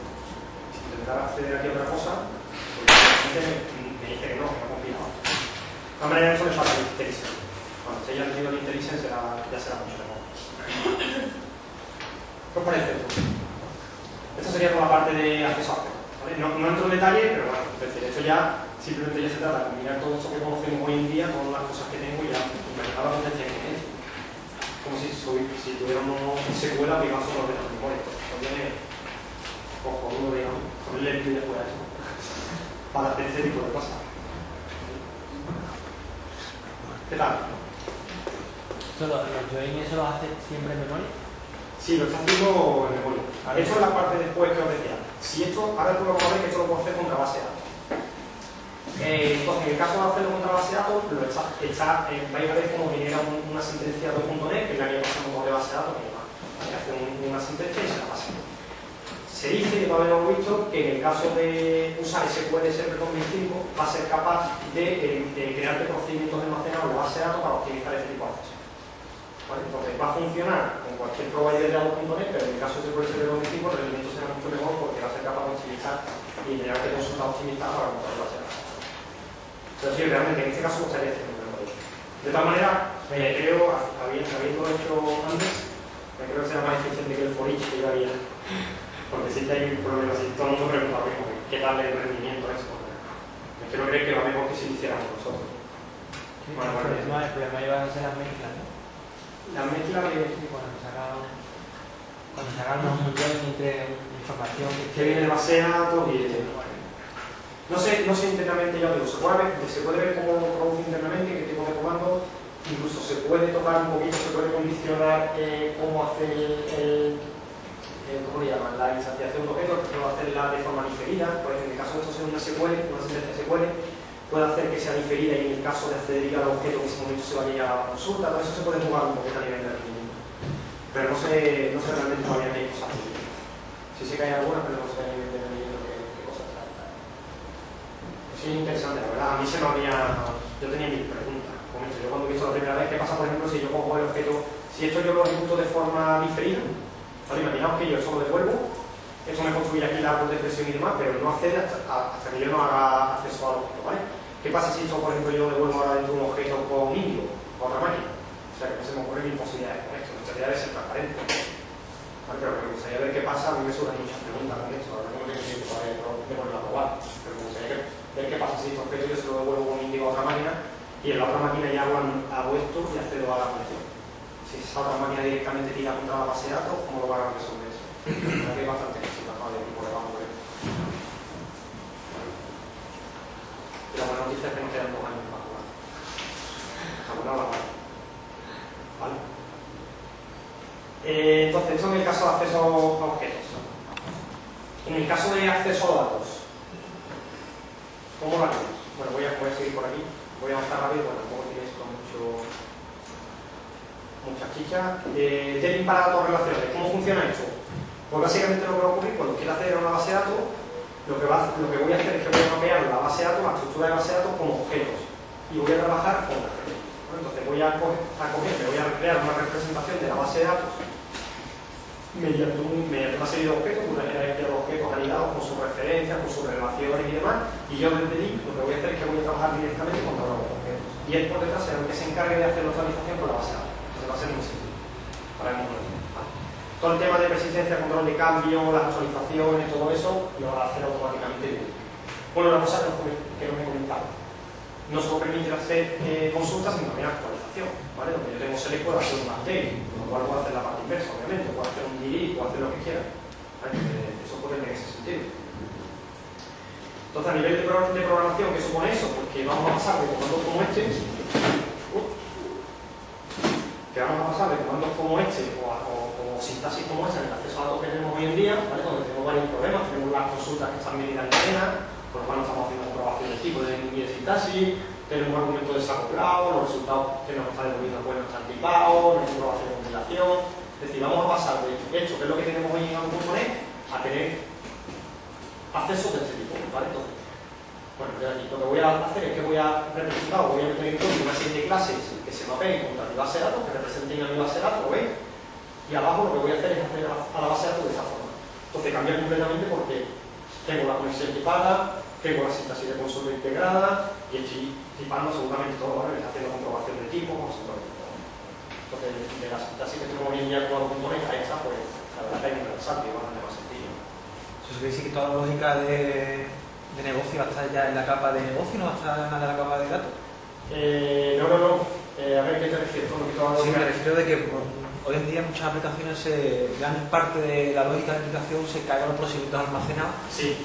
Si intentar acceder aquí a otra cosa, pues me dice que no compilado. De todas maneras, eso le falta el IntelliSense. Cuando esté ya tenido el IntelliSense ya será mucho mejor. ¿Qué os parece esto? Esta sería toda la parte de acceso a objetos, ¿vale? No entro en detalle, pero bueno, es decir, esto ya simplemente ya se trata de combinar todo esto que conocemos hoy en día con las cosas que tengo y ya imaginar la potencia que es. Como si tuviéramos secuela pegado sobre los memorias. Esto viene cojonudo, digamos, con el lente después de eso, para hacer ese tipo de cosas. ¿Qué tal? ¿Los join eso los hace siempre en memoria? Sí, lo está haciendo en memoria. Esto es la parte después que os decía. Si esto, ahora tú lo vas a ver que esto lo puedo hacer contra base de datos. Entonces, en el caso de hacerlo contra base de datos, vais a ver cómo genera una sentencia 2.net, que es la que pasamos por de base de datos, que hace una sentencia y se la pasa. Se dice, que todavía no lo he visto, que en el caso de usar SQL Server 2005 va a ser capaz de crearte procedimientos almacenados en la base de datos para optimizar este tipo de acceso. ¿Vale? Entonces va a funcionar con cualquier provider de AWS.net, pero en el caso de SQL Server 2005 el rendimiento será mucho mejor porque va a ser capaz de optimizar y generarte consultas optimizadas para montar la base de datos. Pero sí, realmente en este caso me gustaría hacer un memoria. De todas maneras, creo, habiendo hecho antes, me creo que será más eficiente que el for each que yo haría. Porque si hay un problema, si todo el mundo pregunta lo mismo, ¿qué tal el rendimiento es? Me quiero creer que va mejor que si lo hiciéramos nosotros. Sí, bueno, el problema iba a ser las mezclas, ¿no? Las mezclas que... Cuando sacamos un join entre información que viene de base de datos y... No sé internamente, ya digo, se puede ver cómo lo produce internamente, qué tipo de comando, incluso se puede tocar un poquito, se puede condicionar cómo hacer ¿cómo le llaman? La instanciación de objetos, que puede hacerla de forma diferida, por ejemplo, en el caso de esto ser una SQL, una sentencia SQL, puede hacer que sea diferida y en el caso de acceder al objeto que en ese momento se vaya a la consulta, todo eso se puede jugar un poquito a nivel de rendimiento. Pero no sé realmente todavía qué hay cosas. Sí sé que hay algunas, pero no sé a nivel de rendimiento qué cosas hay. Sí, interesante, la verdad. A mí se me había... Yo tenía mis preguntas con esto. Yo cuando he visto la primera vez, ¿qué pasa, por ejemplo, si yo cojo el objeto, si esto yo lo ejecuto de forma diferida? Vale, imaginaos que yo eso lo devuelvo, eso me construye aquí la árbol de presión y demás, pero no accede hasta que yo no haga acceso al objeto, ¿vale? ¿Qué pasa si esto, por ejemplo, yo devuelvo ahora dentro de un objeto con indio o otra máquina? O sea, que se me ocurren imposibilidades con esto, me gustaría ser transparente. ¿Vale? Pero me gustaría ver qué pasa, a mí me surgen muchas preguntas con esto, ahora no tengo que devolverlo a probar, pero me gustaría ver qué pasa si este objeto yo se lo devuelvo con indio a otra máquina y en la otra máquina ya hago esto y accedo a la conexión. Si esa otra máquina directamente tira contra la base de datos, ¿cómo lo van a resolver eso? Creo que hay bastante cosas, ¿vale? Por debajo de eso. Y la buena noticia es que nos quedan 2 años para jugar. La buena o la mala. ¿Vale? Entonces, esto en el caso de acceso a objetos. En el caso de acceso a datos, ¿cómo lo hacemos? Bueno, voy a seguir por aquí. Voy a avanzar rápido, bueno, tampoco tiene esto muchas chichas. Tagging para datos relacionales. ¿Cómo funciona esto? Pues básicamente lo que va a ocurrir cuando quiera acceder a una base de datos, lo que voy a hacer es que voy a mapear la base de datos, la estructura de base de datos como objetos y voy a trabajar con objetos. Bueno, entonces voy a crear una representación de la base de datos mediante una serie de objetos, una jerarquía de objetos anidados con sus referencias, con sus relaciones y demás, y yo desde allí lo que voy a hacer es que voy a trabajar directamente con todos los objetos. Y él por detrás será el que se encargue de hacer la actualización con la base de datos. Va a ser muy sencillo para el mundo. Todo el tema de persistencia, control de cambio, las actualizaciones, todo eso lo va a hacer automáticamente. Bueno, una cosa que no me he comentado, no solo permite hacer consultas, sino también actualización, ¿vale? Donde yo tengo select puedo hacer un update, con lo cual puedo hacer la parte inversa, obviamente, puedo hacer un delete, puedo hacer lo que quiera, ¿vale? Eso puede tener ese sentido. Entonces, a nivel de programación, ¿qué supone eso? Porque vamos a pasar de comandos como este, o sintaxis como esta en el acceso a datos que tenemos hoy en día, ¿vale? Donde tenemos varios problemas, tenemos las consultas que están medidas en cadena, por lo cual no estamos haciendo comprobación de tipo de sintaxis, tener un argumento desacoplado, los resultados que nos está devolviendo el no están tipados, no hay comprobación de compilación. Es decir, vamos a pasar de esto, que es lo que tenemos hoy en AutoComponent, a tener acceso de este tipo, ¿vale? Entonces, bueno, de aquí lo que voy a hacer es que voy a representar o voy a meter en código una serie de clases que se mapeen contra mi base de datos, que representen a mi base de datos, ¿lo veis? Y abajo lo que voy a hacer es hacer a la base de datos de esta forma. Entonces cambiar completamente porque tengo la conexión tipada, tengo la sintaxis de consulta integrada y estoy tipando absolutamente todo, ¿vale? Haciendo comprobación de tipo, absolutamente todo. Entonces, de la sintaxis que tengo bien ya con los componentes, ahí está, pues la verdad que hay un interesante y bastante más sencillo. Eso quiere decir que toda la lógica de negocio va a estar ya en la capa de negocio, no va a estar nada en la capa de datos. No. A ver, ¿qué te refieres con lo que Sí, me refiero de que hoy en día muchas aplicaciones, gran parte de la lógica de aplicación se carga los procedimientos almacenados. Sí,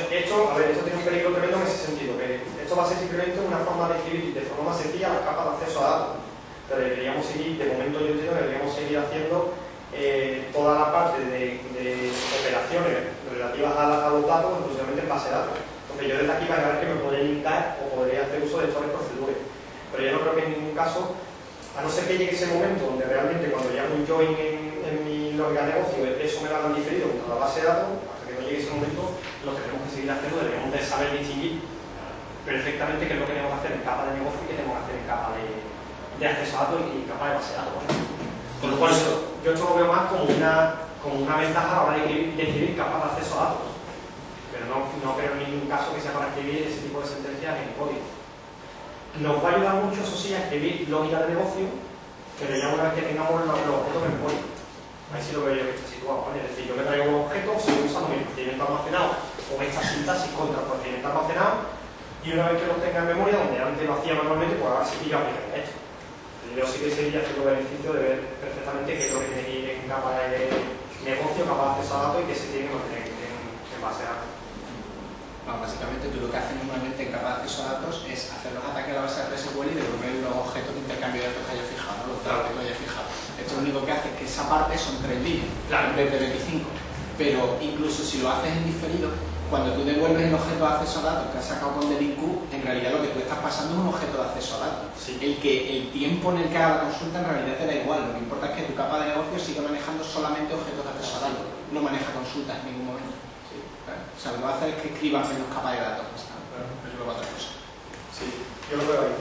esto tiene un peligro tremendo en ese sentido, que esto va a ser simplemente una forma de escribir de forma más sencilla las capas de acceso a datos. Pero deberíamos seguir, de momento yo entiendo, deberíamos seguir haciendo toda la parte de operaciones relativas a los datos, exclusivamente en base de datos. Entonces yo desde aquí para ver que me podré linkar o podré hacer uso de estas proceduras. Pero yo no creo que en ningún caso, a no ser que llegue ese momento donde realmente cuando ya hago un join en mi lógica de negocio, eso me lo hagan diferido con la base de datos, hasta que no llegue ese momento, lo que tenemos que seguir haciendo, debemos de saber distinguir perfectamente qué es lo que tenemos que hacer en capa de negocio y qué tenemos que hacer en capa de acceso a datos y capa de base de datos. Con lo cual yo esto lo veo más como una ventaja a la hora de escribir capas de acceso a datos. Pero no creo en ningún caso que sea para escribir ese tipo de sentencias en código. Nos va a ayudar mucho, eso sí, a escribir lógica de negocio, pero ya una vez que tengamos los objetos en código. Ahí sí lo veo yo que está situado, ¿vale? Es decir, yo me traigo un objeto, sigo usando mi procedimiento almacenado o esta sintaxis contra el procedimiento almacenado, y una vez que lo tenga en memoria, donde antes lo hacía manualmente, pues ahora sí que yo aplico esto. Yo sí que seguiría haciendo el beneficio de ver perfectamente qué es lo que tiene que ir en capa de negocio, capa de acceso a datos y qué se tiene que mantener en base a datos. Bueno, básicamente tú lo que haces normalmente en capa de acceso a datos es hacer los ataques a la base de SQL y devolver los objetos de intercambio de datos que hayas fijado, ¿no? Los datos que tú hayas fijado. Esto lo único que hace es que esa parte son 3 líneas, en vez de 25. Pero incluso si lo haces en diferido, cuando tú devuelves el objeto de acceso a datos que has sacado con del IQ, en realidad lo que tú estás pasando es un objeto de acceso a datos. Sí. El tiempo en el que haga la consulta en realidad te da igual. Lo que importa es que tu capa de negocio siga manejando solamente objetos de acceso a datos. No maneja consultas en ningún momento. Sí. ¿Vale? O sea, lo que va a hacer es que escribas menos capa de datos. Pero luego otra cosa. Sí, yo lo veo ahí.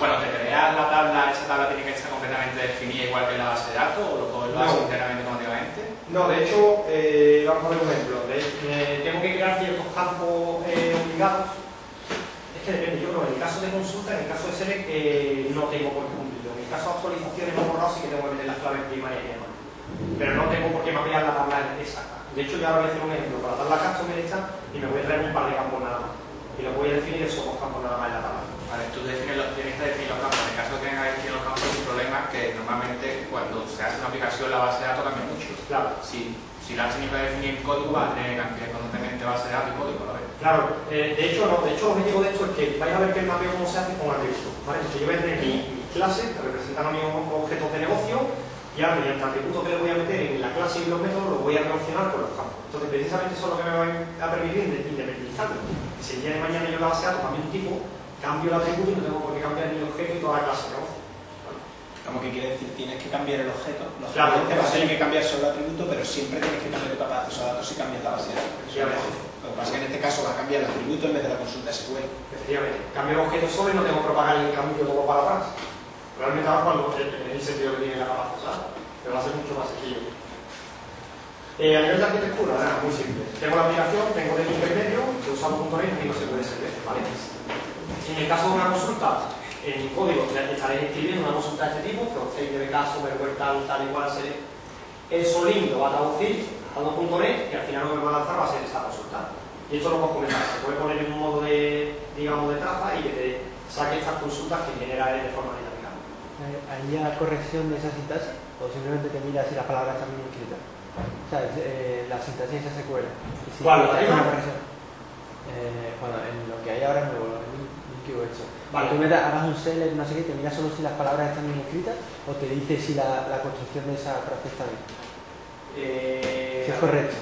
Bueno, ¿te creas la tabla? ¿Esa tabla tiene que estar completamente definida igual que la base de datos o lo haces internamente automáticamente? No, de hecho, vamos a poner un ejemplo. Tengo que crear ciertos campos obligados. Es que depende, yo creo, en el caso de consulta, en el caso de select, no tengo por qué cumplirlo. En el caso de actualizaciones no borrado, sí que tengo que meter las claves primarias y demás. Pero no tengo por qué mapear la tabla exacta. De hecho, yo ahora voy a hacer un ejemplo para la tabla custom esta y me voy a traer un par de campos nada más. Y los voy a definir esos dos campos nada más en la tabla. Vale, tú tienes que definir los campos. En el caso de que tengas que definir los campos, el problema es que normalmente cuando se hace una aplicación la base de datos cambia mucho. Claro. Si la has tenido que definir en código, vas a tener que cambiar constantemente base de datos y código, ¿vale? Claro, de hecho el objetivo de esto es que vais a ver que el mapeo cómo se hace con atributos, ¿vale? Entonces yo voy a tener mis clases que representan a mis objetos de negocio y ahora mediante atributos que le voy a meter en la clase y los métodos los voy a relacionar con los campos. Entonces precisamente eso es lo que me va a permitir independizarlo. Si el día de mañana yo la base de datos cambio un tipo, cambio el atributo y no tengo por qué cambiar ni el objeto y toda la clase de negocio. Como que quiere decir, tienes que cambiar el objeto. Claro, te vas a tener que cambiar solo el atributo, pero siempre tienes que cambiar tu capa de acceso a datos si cambias la base de datos. Lo que pasa es que en este caso va a cambiar el atributo en vez de la consulta SQL. Efectivamente, cambio el objeto solo y no tengo que propagar el cambio todo para atrás. Realmente ahora cuando en el sentido que tiene la capa de acceso a datos, pero va a ser mucho más sencillo. A nivel de arquitectura, nada, muy simple. Tengo la aplicación, tengo el intermedio, que usamos .NET y no se puede ser veces, ¿vale? En el caso de una consulta, en mi código estaré escribiendo una consulta de este tipo, que debe caso, verbo tal y cual seré. El solín lo va a traducir a .NET y al final lo que me va a lanzar va a ser esta consulta. Y esto lo puedo comentar, se puede poner en un modo de, digamos, de traza y que te saque estas consultas que genera de forma dinámica. ¿Hay ya corrección de esa sintaxis? ¿O simplemente te miras si las palabras están bien escritas? O sea, la sintaxis de SQL. Si ¿Cuál? hay una corrección. Bueno, en lo que hay ahora nuevo, en el que he hecho. Vale. Tú hagas un select, no sé qué, te miras solo si las palabras están bien escritas o te dice si la construcción de esa frase está bien. Si es correcto.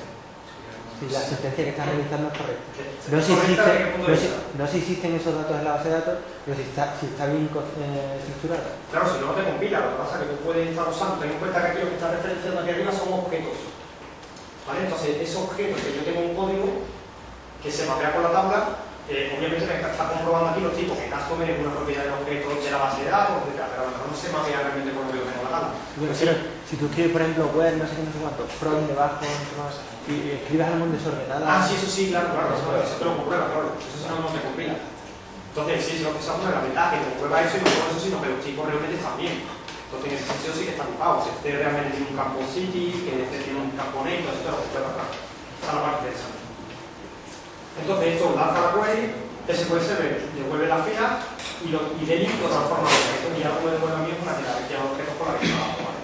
Si la sentencia que estás realizando es correcta. ¿Es correcta desde qué punto de vista? No si existen esos datos en la base de datos, pero si está bien estructurada. Claro, si no, no te compila. Lo que pasa es que tú puedes estar usando, ten en cuenta que aquí lo que está referenciando aquí arriba son objetos. ¿Vale? Entonces, esos objetos que yo tengo un código que se mapea con la tabla, obviamente me está comprobando aquí los tipos que customer es una propiedad del objeto de la base de datos, etc. Pero a lo mejor no se mapea realmente con lo que yo tengo en la tabla. Si tú escribes, por ejemplo, web, no sé qué, no sé cuánto, from debajo, no sé más, y escribes algo desordenado. Ah, sí, eso sí, claro, eso te lo comprueba, claro. Eso sí no te compila. Entonces, sí, lo que se hace es la verdad que te comprueba eso y no solo eso, sino que los tipos realmente están bien. Entonces, en ese sentido sí que están tipados. Este realmente tiene un campo city, que este tiene un campo name, todo esto lo comprueba, claro. Esa es la parte interesante. Entonces, esto lanza la query, SQL Server devuelve la fila y Delink lo transforma en objeto y ya lo devuelve a mí una jerarquía de objetos con la que trabajo. ¿Vale?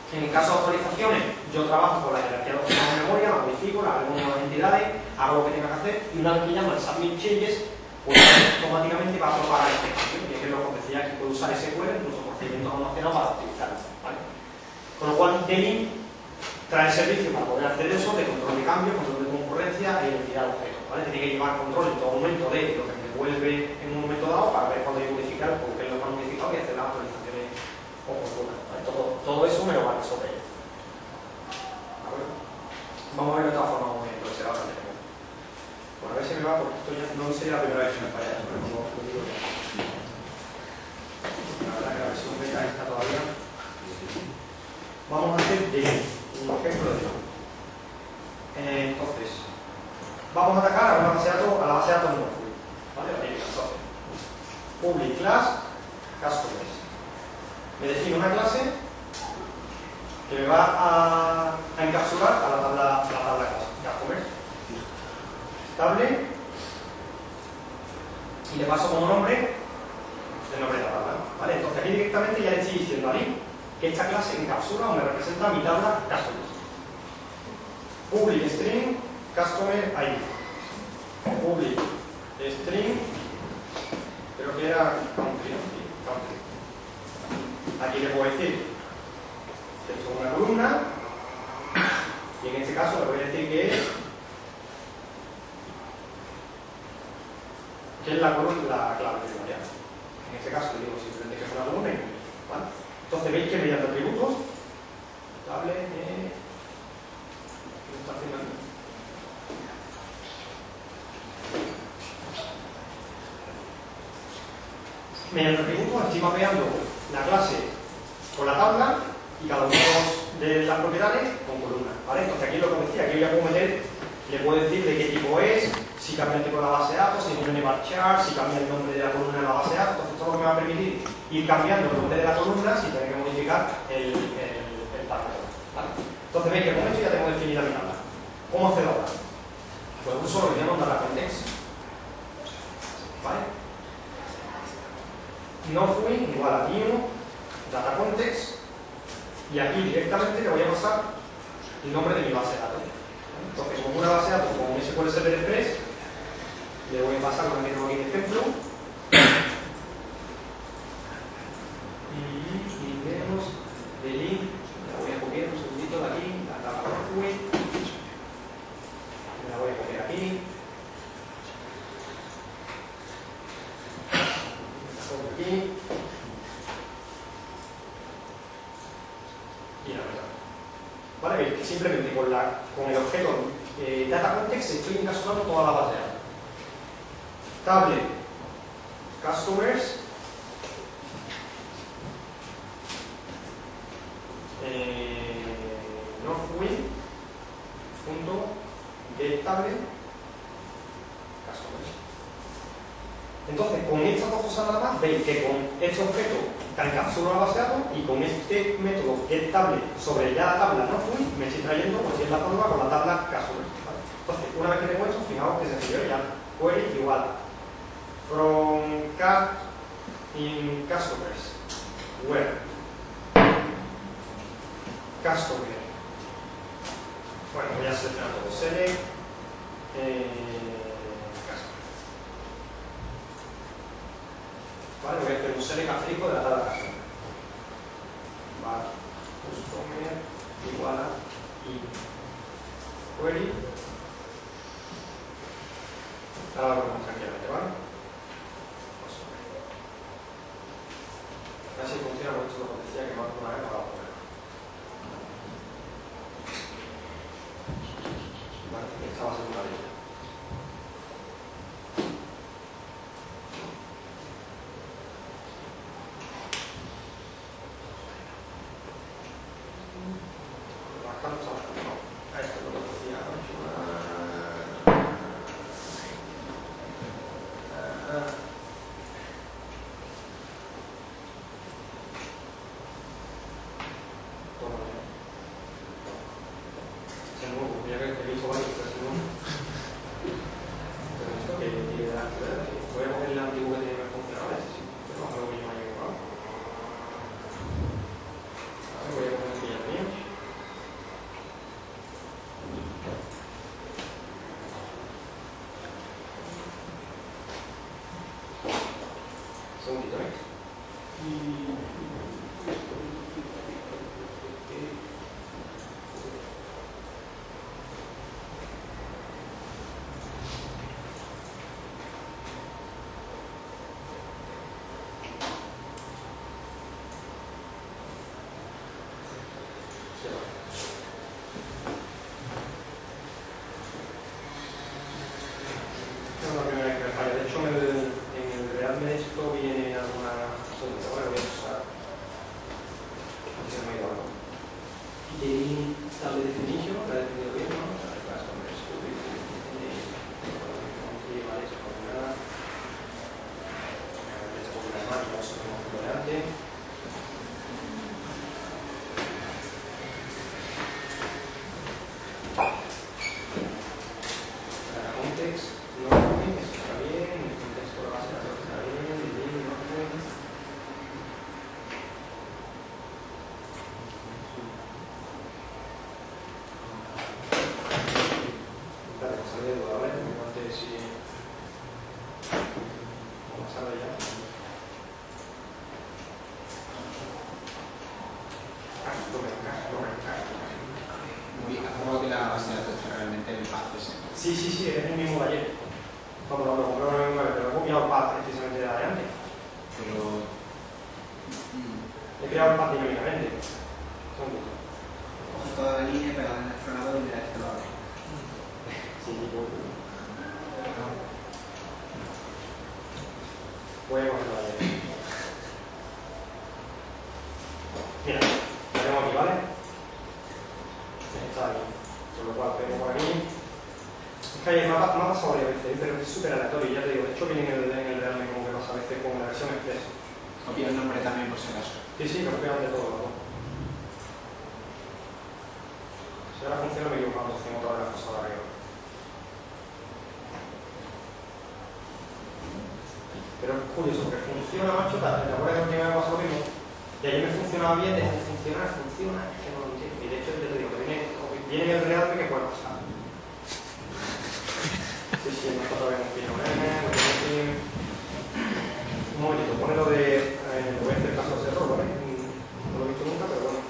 En el caso de autorizaciones, yo trabajo con la jerarquía de objetos de memoria, la modifico, la agrego nuevas entidades, hago lo que tenga que hacer y una vez que llama el submit changes, pues automáticamente va a propagar este cambio. Y es que lo que decía que puede usar SQL, incluso procedimientos almacenados para utilizarlo. ¿Vale? Con lo cual, Delink trae el servicio para poder hacer eso de control de cambio, control de concurrencia e identidad de objetos. ¿Vale? Tiene que llevar control en todo momento de lo que me devuelve en un momento dado para ver cuándo hay que modificar, por qué lo han modificado y hacer las actualizaciones oportunas. ¿Vale? Todo eso me lo va a resolver. Vamos a ver de otra forma un ejemplo, será bastante mejor. Bueno, a ver si me va, porque esto ya no sería la primera vez que me falla, pero como os digo ya. La verdad que la versión beta está todavía. Vamos a hacer un ejemplo de ello. Entonces, vamos a atacar a la base de datos NoSQL. ¿Vale? Entonces, public class customers. Me define una clase que me va a encapsular a la tabla customers. Estable. Y le paso como nombre el nombre de la tabla. ¿Vale? Entonces aquí directamente ya le estoy diciendo a Link que esta clase encapsula o me representa mi tabla customers. Public string customer ID. Public string, creo que era country, ¿no? Sí, country. Aquí le puedo decir que esto es una columna y en este caso le voy a decir que es la columna, la clave primordial. En este caso le digo simplemente que es una columna y ¿vale? Entonces veis que mediante atributos estable está haciendo aquí. Mediante atributos estoy mapeando la clase con la tabla y cada uno de las propiedades con columnas, ¿vale? Entonces aquí lo que decía, aquí yo ya puedo meter, le puedo decir de qué tipo es, si cambia el tipo de la base de datos, si tiene varchar, si cambia el nombre de la columna de la base de datos. Entonces esto es lo que me va a permitir ir cambiando el nombre de la columna sin tener que modificar el parámetro, ¿vale? Entonces veis que con esto ya tengo definida mi tabla. ¿Cómo hacerlo ahora? Pues uso lo que llaman data context, ¿vale? NoFuin igual a new data context y aquí directamente le voy a pasar el nombre de mi base de datos. Entonces, como una base de datos como un SQL Server Express, le voy a pasar lo que tengo aquí de ejemplo y vemos de link, la voy a copiar un segundito de aquí, la tabla NoFuin, la voy a copiar aquí. Aquí y la verdad. ¿Vale? Veis que simplemente con el objeto data context estoy encapsulando toda la base de datos. Table customers NoFuin.getTable customers. Entonces, con estas dos cosas nada más, veis que con este objeto encapsulo la base de datos y con este método getTable sobre ya la tabla NoFuin me estoy trayendo, pues si es la tabla con la tabla customers. ¿Vale? Entonces, una vez que tengo esto, fijaos que sencillo ya query igual from cat in customers where customer. Bueno, voy a seleccionar todo select ¿vale? Voy a hacer un select asterisco de la tabla customer. Vale, customer igual a y query Ahora lo vemos tranquilamente, ¿vale? A ver si funciona mucho lo que decía que más de una vez lo vamos a poner. Vale, esta va a ser una línea. Sí, es el mismo de ayer. Cuando lo compré en el 9, pero he copiado el path precisamente de adelante. Pero... He creado el path dinámicamente. Coge toda la línea, pegada en el frenador y mira esto lo abre. Sí, voy a cogerlo de ayer. Mira, lo tengo aquí, ¿vale? Está aquí. Con lo cual tengo por aquí. Es que me ha pasado varias veces, pero es súper aleatorio, ya te digo. De hecho, viene en el realme como que pasa a veces con la versión express. Copia el nombre también por si acaso. Sí, lo pegan de todo, ¿no? Si ahora funciona, me he equivocado, tengo todas las cosas de arriba. Pero es curioso, porque funciona, macho, ¿te acuerdas que me pasó lo mismo? Y ayer me funcionaba bien, deja de funcionar, funciona, es que no lo entiendo. Y de hecho, te digo, que viene el realme que puede pasar. Sí, nosotros vemos que no es. Un momentito, pone lo de. Voy a hacer caso de ese error, ¿vale? No lo he visto nunca, pero bueno.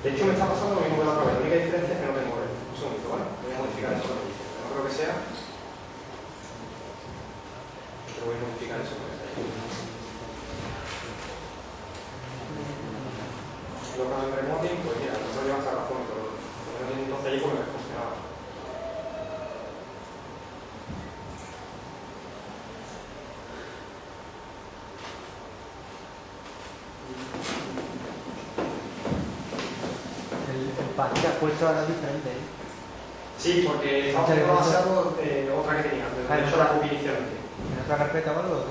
De hecho, me está pasando lo mismo que la otra vez. La única diferencia es que no tengo un segundito, ¿vale? Voy a modificar eso que me dice. No creo que sea. Pero voy a modificar eso que me dice. Lo que el remoting, pues mira, no lleva esa razón, pero entonces ahí porque me funcionaba. El path que has puesto ahora es diferente, ¿eh? Sí, porque estaba basado en otra que tenía, de hecho la copié inicialmente. ¿En otra carpeta o algo?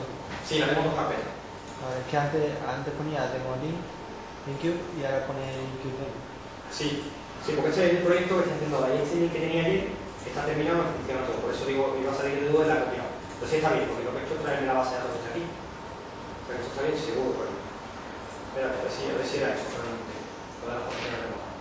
Sí, la tengo en dos carpetas. A ver, es que antes ponía tengo link, Linkube y ahora pone Linkube. Sí, porque ese es el proyecto que está haciendo la ese link que tenía ayer, está terminado y funciona todo. Por eso digo, iba a salir de duda y la he copiado. Pero sí está bien, porque lo que he hecho es traerme la base de datos de aquí. Pero eso está bien, seguro, pues. Espérate, a ver si era eso realmente. Todas las funciones remotas.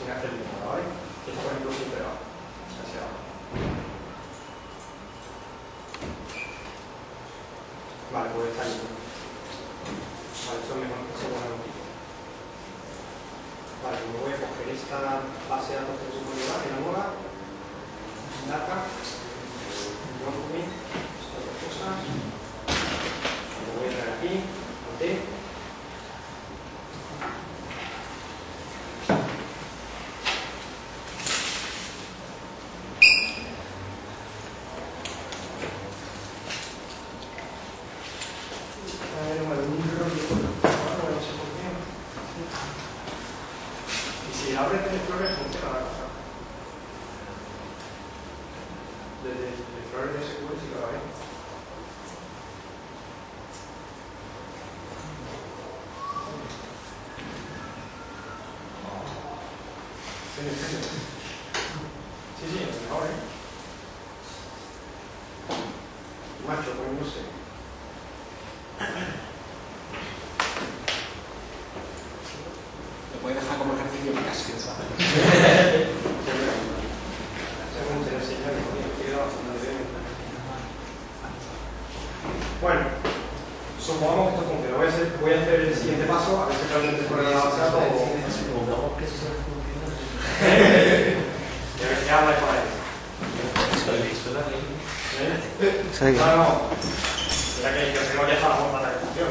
sin hacer nada, ¿vale? Esto, por ejemplo, siempre va hacia abajo. Vale, pues está ahí. Vale, esto es mejor que se ponga un tipo. Vale, pues me voy a coger esta base de datos que se supone que la nueva, data, document, estas dos cosas. Lo voy a traer aquí, ante. Si abres el Explorer funciona la cosa. Desde el Explorer de SQL sí que lo haré. Sí, mejor, Macho, pues no sé. Lo puedes dejar como ejercicio en casa. Bueno, supongamos que esto funciona. Voy a hacer el siguiente paso, a ver si realmente fuera la base de datos o... Supongamos que eso funciona. Ya habláis por ahí. No. Mira que yo tengo ya la forma de función,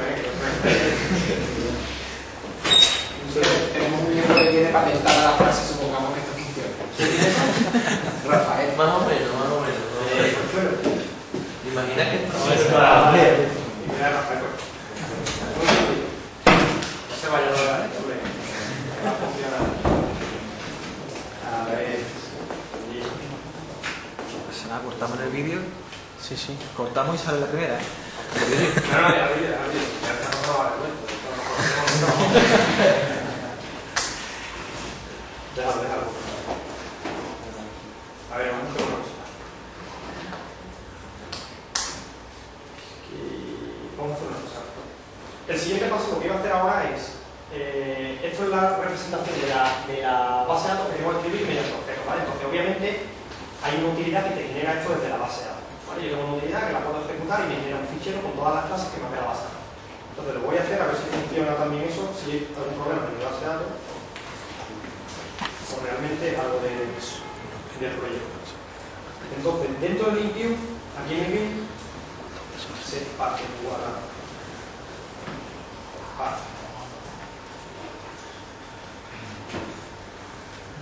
Tenemos un miembro que tiene patentada la frase, supongamos que esto funciona. Rafael. Más o menos. Imagina que esto Mira, Rafael, pues. No se vaya a lograr, hombre. Va a funcionar. A ver. Pues nada, cortamos en el vídeo. Sí, cortamos y sale la primera, ¿eh? No, ya no va a dar Déjalo. A ver, vamos a hacer una cosa. Vamos a hacer una cosa. El siguiente paso, lo que voy a hacer ahora es... esto es la representación de la base de datos que tengo que escribir mediante objetos, ¿vale? Entonces, obviamente, hay una utilidad que te genera esto desde la base de datos, ¿vale? Yo tengo una utilidad que la puedo ejecutar y me genera un fichero con todas las clases que me da la base de datos. Entonces, lo voy a hacer a ver si funciona también eso, si hay algún problema en mi base de datos o realmente algo del proyecto. Entonces, dentro del link view, aquí en el view, se particular.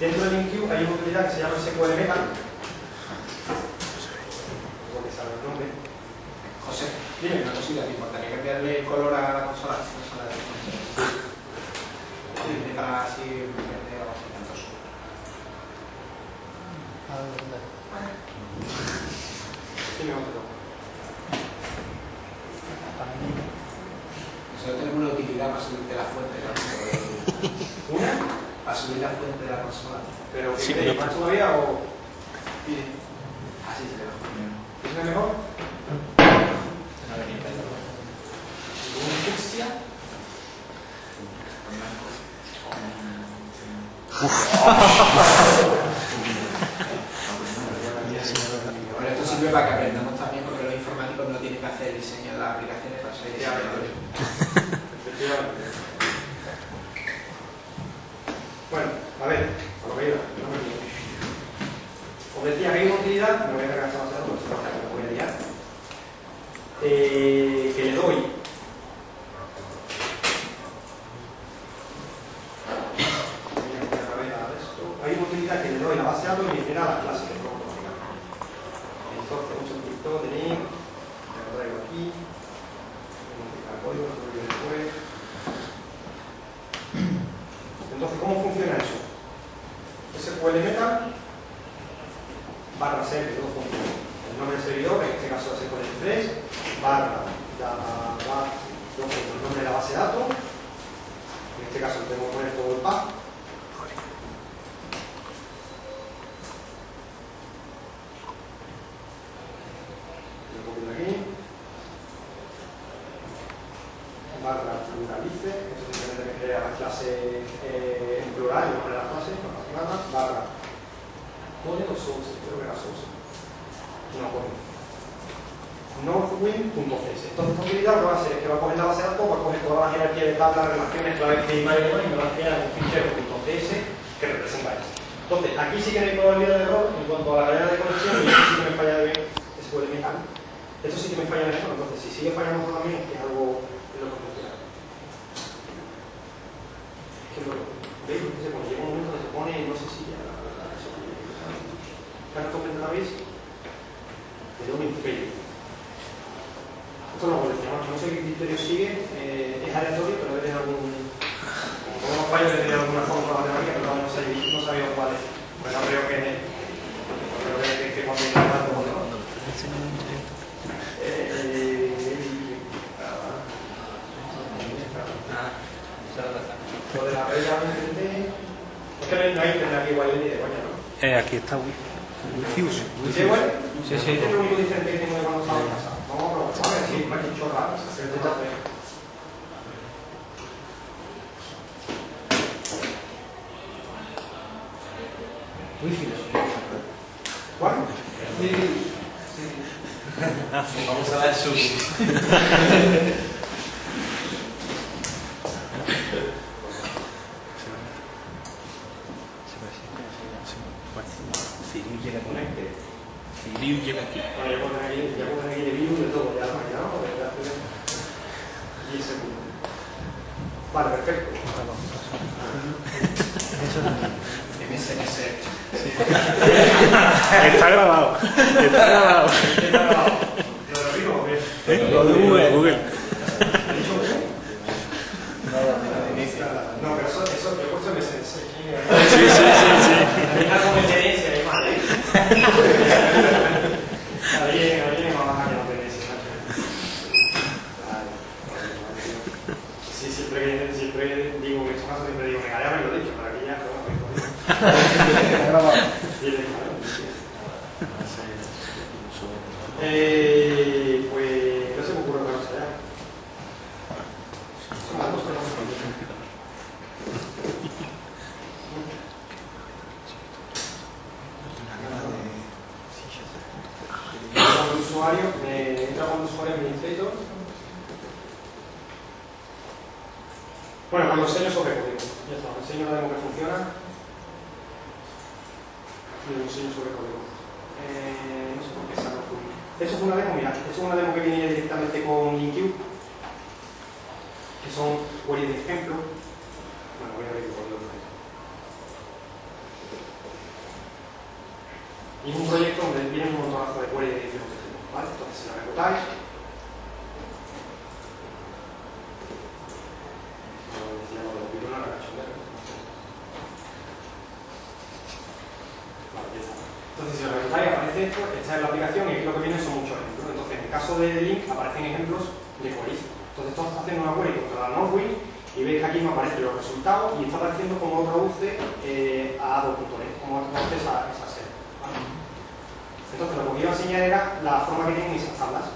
Dentro del link view hay una utilidad que se llama SQL Meta. No me sale el nombre. José, Dime. una cosita, ¿te importaría cambiarle el color a la consola? Para así verde o tantos. Dime otro. Nosotros tenemos una utilidad para subirte la fuente de la consola. ¿Una? Para subir la fuente de la consola. ¿Pero Sí, qué más todavía o...? Así se ve mejor. ¿Es la mejor? ¿Un fucsia? Bueno, esto sirve para que aprendamos también, porque los informáticos no tienen que hacer el diseño de las aplicaciones para ser diseñadores. Efectivamente. Bueno, a ver, a lo que iba, no me lío. Os decía que hay una utilidad, me voy a cargar esta base de datos, porque me voy a liar, que le doy hay una utilidad que le doy la base de datos y me genera las clases que tengo que configurar. Entonces, un segundito de link, me lo traigo aquí, el código, lo traigo después. Entonces, ¿cómo funciona eso? SQL Meta barra server, todo junto. El nombre del servidor, en este caso es SQL Express, barra el nombre de la base de datos, en este caso tengo que poner todo el path. Lo copio de aquí. Barra pluralice, esto simplemente me crea las clases en plural y no poner las clases, no pasa nada. Source, creo que era Source. No, pues northwind.cs. Entonces esta utilidad lo que va a hacer es que va a coger la base de datos, va a coger toda la jerarquía de tablas, relaciones, claves que iba y demás, y me va a crear un fichero .cs que representa esto. Entonces, aquí sí que no hay probabilidad de error en cuanto a la cadena de conexión, y esto sí que me falla de bien, que se puede meter. Esto sí que me falla de bien, entonces si sigue fallando también es que algo es lo que funciona. Es que veis que se pone, llega un momento que se pone, no sé si ya ¿carto database? Me da un infeliz. Esto no lo decíamos, no sé qué criterio sigue, es aleatorio, pero debe tener algún. Como todos los fallos, debe tener alguna forma matemática, pero no sabía cuál es. Bueno, creo que cuando hay tanto lo de la red ya lo entendí. Es que no hay internet aquí igual ni de coña, ¿no? Aquí está Wi-Fuse. ¿Sí, igual? Sí, sí. Este es lo único diferente que tengo de cuando estaba en casa. Vamos a probar, a ver si me ha dicho raro. Wi-Fi. ¿Cuál? Sí. Vamos a dar sus. Ciriu llega aquí. Conecte. Ciriu llega aquí. Bueno, ya ponen aquí de virus de todo, ya lo he imaginado. Y ese punto. Vale, perfecto. MSS. Está grabado. Está grabado. ¿Qué está grabado? ¿Lo de Rino o qué? Lo de Google. ¿He dicho qué? No, pero eso yo he puesto MSS. Sí. Hay una competencia de mal, ¿eh? Alguien va a bajar que no tenéis. Sí, siempre digo que en estos casos siempre digo, me ya me lo he dicho, para que ya no me lo pues no se me ocurre otra cosa ya. Son las dos cosas. Como usuario, entra como usuario administrator. Bueno, pues lo enseño sobre código. Ya está, os enseño la demo que funciona. Y lo enseño sobre código. No sé por qué está no fui. Eso es una demo, mira, eso es una demo que viene directamente con LinkU, que son queries de ejemplo. Bueno, voy a ver qué código es. Y es un proyecto donde viene un montonazo de queries de edición que tenemos, ¿vale? Entonces, si lo ejecutáis, entonces, si os revisáis, aparece esto, esta es la aplicación y aquí lo que vienen son muchos ejemplos. Entonces, en el caso de Link aparecen ejemplos de queries. Entonces, esto está haciendo una query contra la Northwind y veis que aquí me aparecen los resultados y está apareciendo cómo traduce a ADO.net, cómo traduce esa serie. ¿Vale? Entonces, lo que os iba a enseñar era la forma que tienen esas tablas.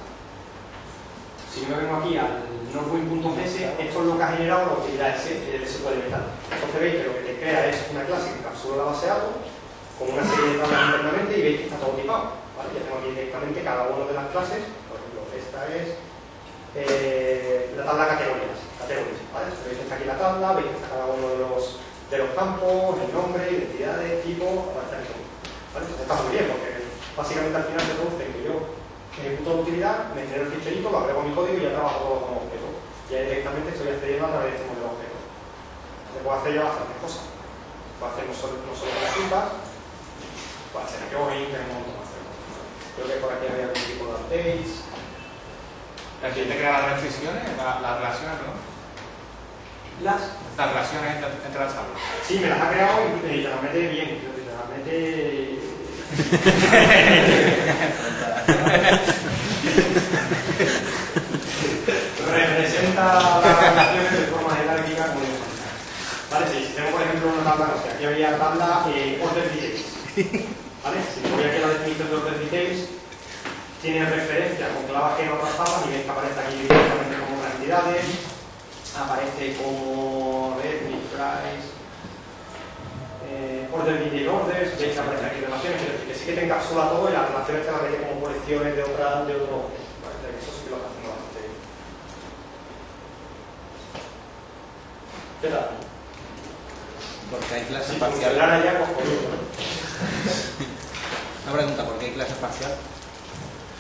Si yo me vengo aquí al northwind.cs, esto es lo que ha generado la utilidad SQL Metal. Entonces veis que lo que te crea es una clase que encapsula la base de datos con una serie de tablas internamente y veis que está todo tipado. ¿Vale? Ya tengo aquí directamente cada una de las clases. Por ejemplo, esta es la tabla categorías. ¿Vale? Veis que está aquí la tabla, veis que está cada uno de los campos, el nombre, identidades, tipo, ¿vale? Entonces está muy bien porque básicamente al final se produce que yo ejecuto la utilidad, me genero el ficherito, lo agrego a mi código y ya trabajo todo como objeto. Ya directamente estoy accediendo a través de este modelo de objeto. Entonces puedo hacer ya bastantes cosas. Puedo hacer no solo consultas, puedo hacer join, tengo un montón de cosas. Creo que por aquí había algún tipo de updates. ¿Aquí te crea las restricciones, las relaciones, no? Las relaciones entre las tablas. Sí, me las ha creado y literalmente bien, literalmente. Representa las relaciones de forma jerárquica como yo. ¿Vale? Si tengo por ejemplo una tabla, no sé, aquí había tabla order details. ¿Vale? Si me voy aquí a la definición de order details, tiene referencia con clave ajena a otras tablas y veis que aparece aquí directamente como otras entidades, aparece como, a ver, mid price, order linear orders, veis que aparece aquí relaciones, es decir, que sí que te encapsula todo y las relaciones te las mete como colecciones de otro objeto. ¿Vale? Eso sí que lo hace bastante bien. ¿Qué tal? Porque hay clases Si parciales. funcionara ya, cojonudo, ¿no? Una pregunta, ¿por qué hay clases parciales?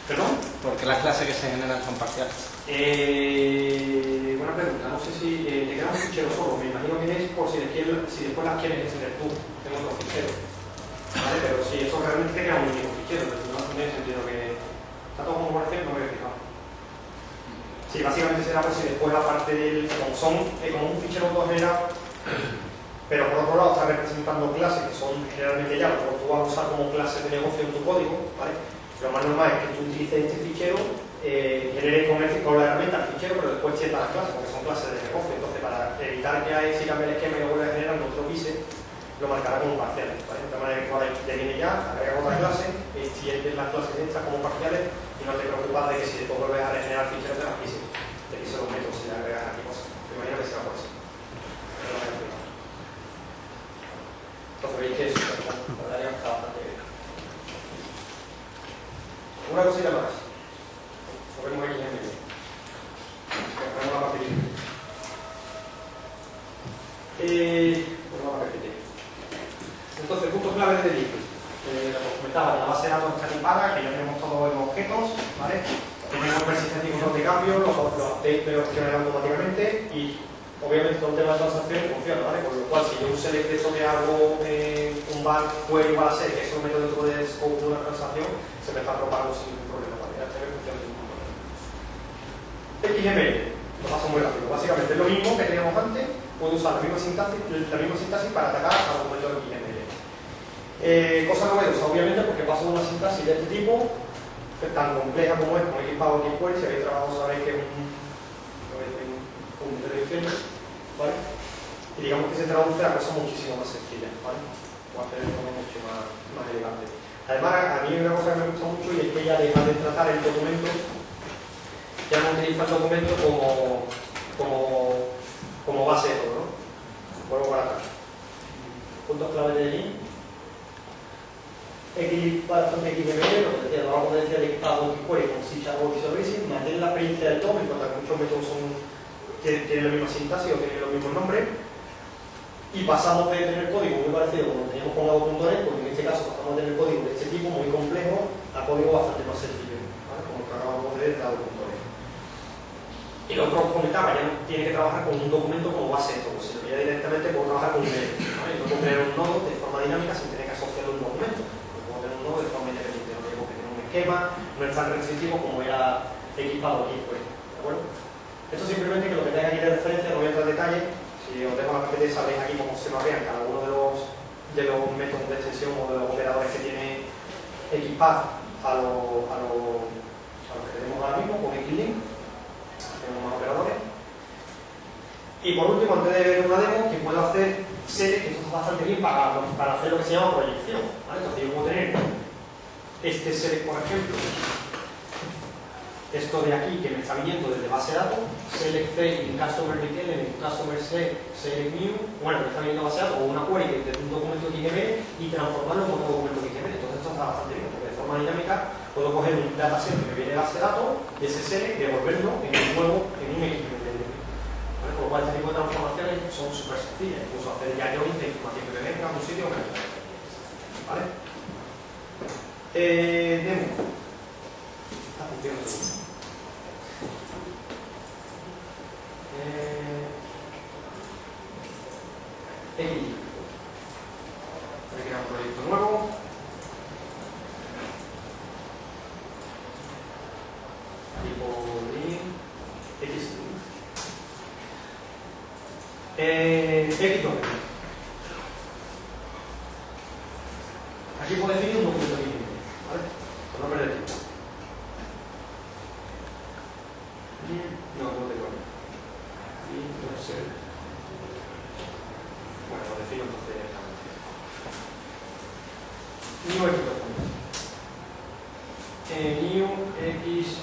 ¿Perdón? ¿Por qué las clases que se generan son parciales? Buena pregunta, no sé si te queda un fichero solo, me imagino que es por si después las quieres extender tú en otro fichero. ¿Vale? Pero si eso realmente te queda un único fichero, pero no tiene sentido que está todo como parece, no me he fijado. Sí, básicamente será por si después la parte del, como son como un fichero autogenerado, pero por otro lado está representando clases que son generalmente ya lo que tú vas a usar como clases de negocio en tu código, ¿vale? Lo más normal es que tú utilices este fichero, generes con la herramienta el fichero, pero después sientas las clases, porque son clases de negocio. Entonces, para evitar que si cambia el esquema y lo vuelve a generar en otro pise, lo marcará como parciales. ¿Vale? De tal manera que por ahí te viene ya, agrega otra clase, sientes las clases estas como parciales y no te preocupas de que si después vuelves a regenerar ficheros de las pises, te pise los métodos y le agregas aquí cosas. Me imagino que será por eso. Entonces veis que es la verdad está bastante bien. Una cosita más. Lo vemos aquí en medio. Ponemos la papelita. Ponemos la papelita. Entonces, puntos claves de link. Como comentaba, la base de datos está equipada, que ya tenemos todo en objetos, ¿vale? Tenemos persistencia y control de cambio, los updates me los gestionan automáticamente y obviamente todo el tema de transacciones funciona, ¿vale? Con lo cual, si yo un select de eso que hago un bar query para ser, que es un método dentro del scope de una transacción, se me está propagando sin ningún problema, ¿vale? Ya funciona sin ningún problema. XML, lo paso muy rápido. Básicamente es lo mismo que teníamos antes, puedo usar la misma sintaxis para atacar a documentos de XML. Cosa novedosa, obviamente, porque paso de una sintaxis de este tipo, tan compleja como es, como equipado query, si habéis trabajado sabéis que es un intervención, ¿vale? Y digamos que se traduce a cosas muchísimo más sencillas, ¿vale? O a hacer de forma mucho más elegante. Además, a mí hay una cosa que me gusta mucho y es que ya deja de tratar el documento, ya no utiliza el documento como base de todo, ¿no? Vuelvo para atrás. Puntos clave de link. Bastante XML, lo que decía, la potencia de equipado query con C# y Servicing, mantener la experiencia del todo, importa que muchos métodos tienen la misma sintaxis o tienen los mismos nombres. Y pasamos de tener código muy parecido como teníamos con Lado.net, porque en este caso pasamos de tener código de este tipo muy complejo a código bastante más sencillo, ¿vale? Como el que acabamos de ver de Lado.net. Y lo otro que comentaba, ya no tiene que trabajar con un documento como base de todo, sino que ya directamente puedo trabajar con un nodo, ¿vale? Yo puedo crear un nodo de forma dinámica sin tener que asociarlo a un documento. Puedo tener un nodo de forma independiente, no tengo que tener un esquema, no es tan restrictivo como era equipado aquí, pues, ¿de acuerdo? Esto simplemente que lo que tenga aquí de referencia, no voy a entrar en detalle. Si os dejo la PPT, sabéis aquí cómo se mapean cada uno de los métodos de extensión o de los operadores que tiene equipar a los que tenemos ahora mismo con Xlink. Tenemos más operadores. Y por último, antes de ver una demo, que puedo hacer series, que esto está bastante bien para hacer lo que se llama proyección, ¿vale? Entonces yo puedo tener este select, por ejemplo, esto de aquí que me está viniendo desde base de datos, select in customer detail, en customer select new, bueno, me está viniendo base de datos o una query que es un documento XML y transformarlo en otro documento XML. Entonces esto está bastante bien, porque de forma dinámica puedo coger un dataset que me viene de base de datos y ese select devolverlo en un nuevo, en un XML. ¿Vale? Por lo cual este tipo de transformaciones son súper sencillas, incluso hacer ya join de información que me venga a un sitio que me venga. ¿Vale? Demo. Esta función es X. Voy a crear un proyecto nuevo. Tipo link X. X documento. Aquí puedo definir un documento aquí, ¿vale? Con nombre de tipo. No tengo. Y no sé. Bueno, lo defino entonces directamente. New X documento. New X.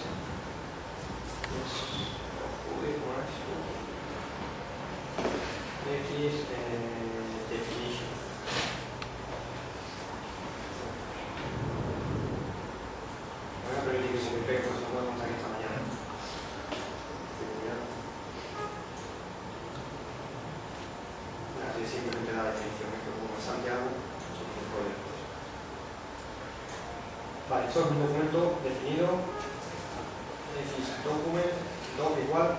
X definition. Vale, esto es un documento definido. Document, doc igual.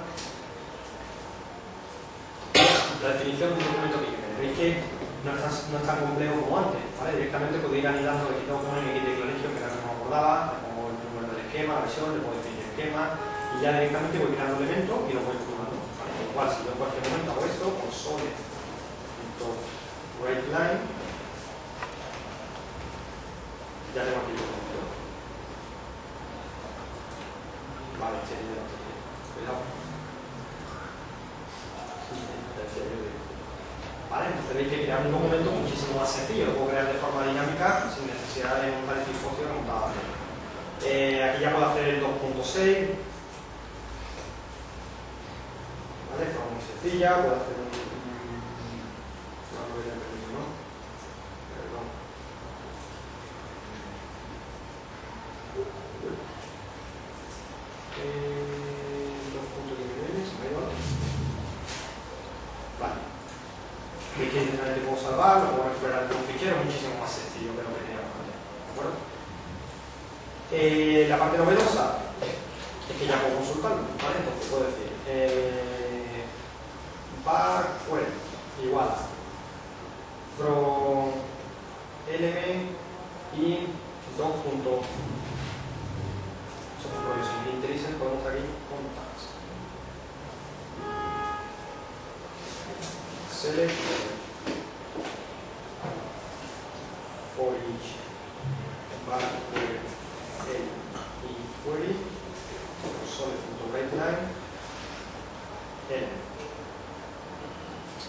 La definición de un documento que veis que no es tan complejo como antes, ¿vale? Directamente podéis ir anidando el document y de colegio que no me acordaba, le pongo el número del esquema, la versión, le puedo definir el esquema y ya directamente voy creando elementos y lo voy formando. ¿Vale? Igual, si yo en cualquier momento hago esto, console.writeLine, ya tengo aquí el documento. Vale, sí, ya lo tengo. Cuidado. Vale, entonces veis que crear un documento es muchísimo más sencillo, lo puedo crear de forma dinámica sin necesidad de montar el fijocio que montaba antes. Aquí ya puedo hacer el 2.6, ¿vale? De forma muy sencilla, puedo hacer un... no voy a permiso, ¿no? Perdón. se me ha ido. Vale. Que directamente puedo salvar, lo puedo recuperar de un fichero, muchísimo más sencillo que lo que teníamos antes. ¿De acuerdo? La parte novedosa es que ya puedo consultarlo, ¿vale? Entonces puedo decir backward igual a from element in doc. Eso es un rollo sin interesen, podemos aquí contacts. Select for each backward query console.writeLine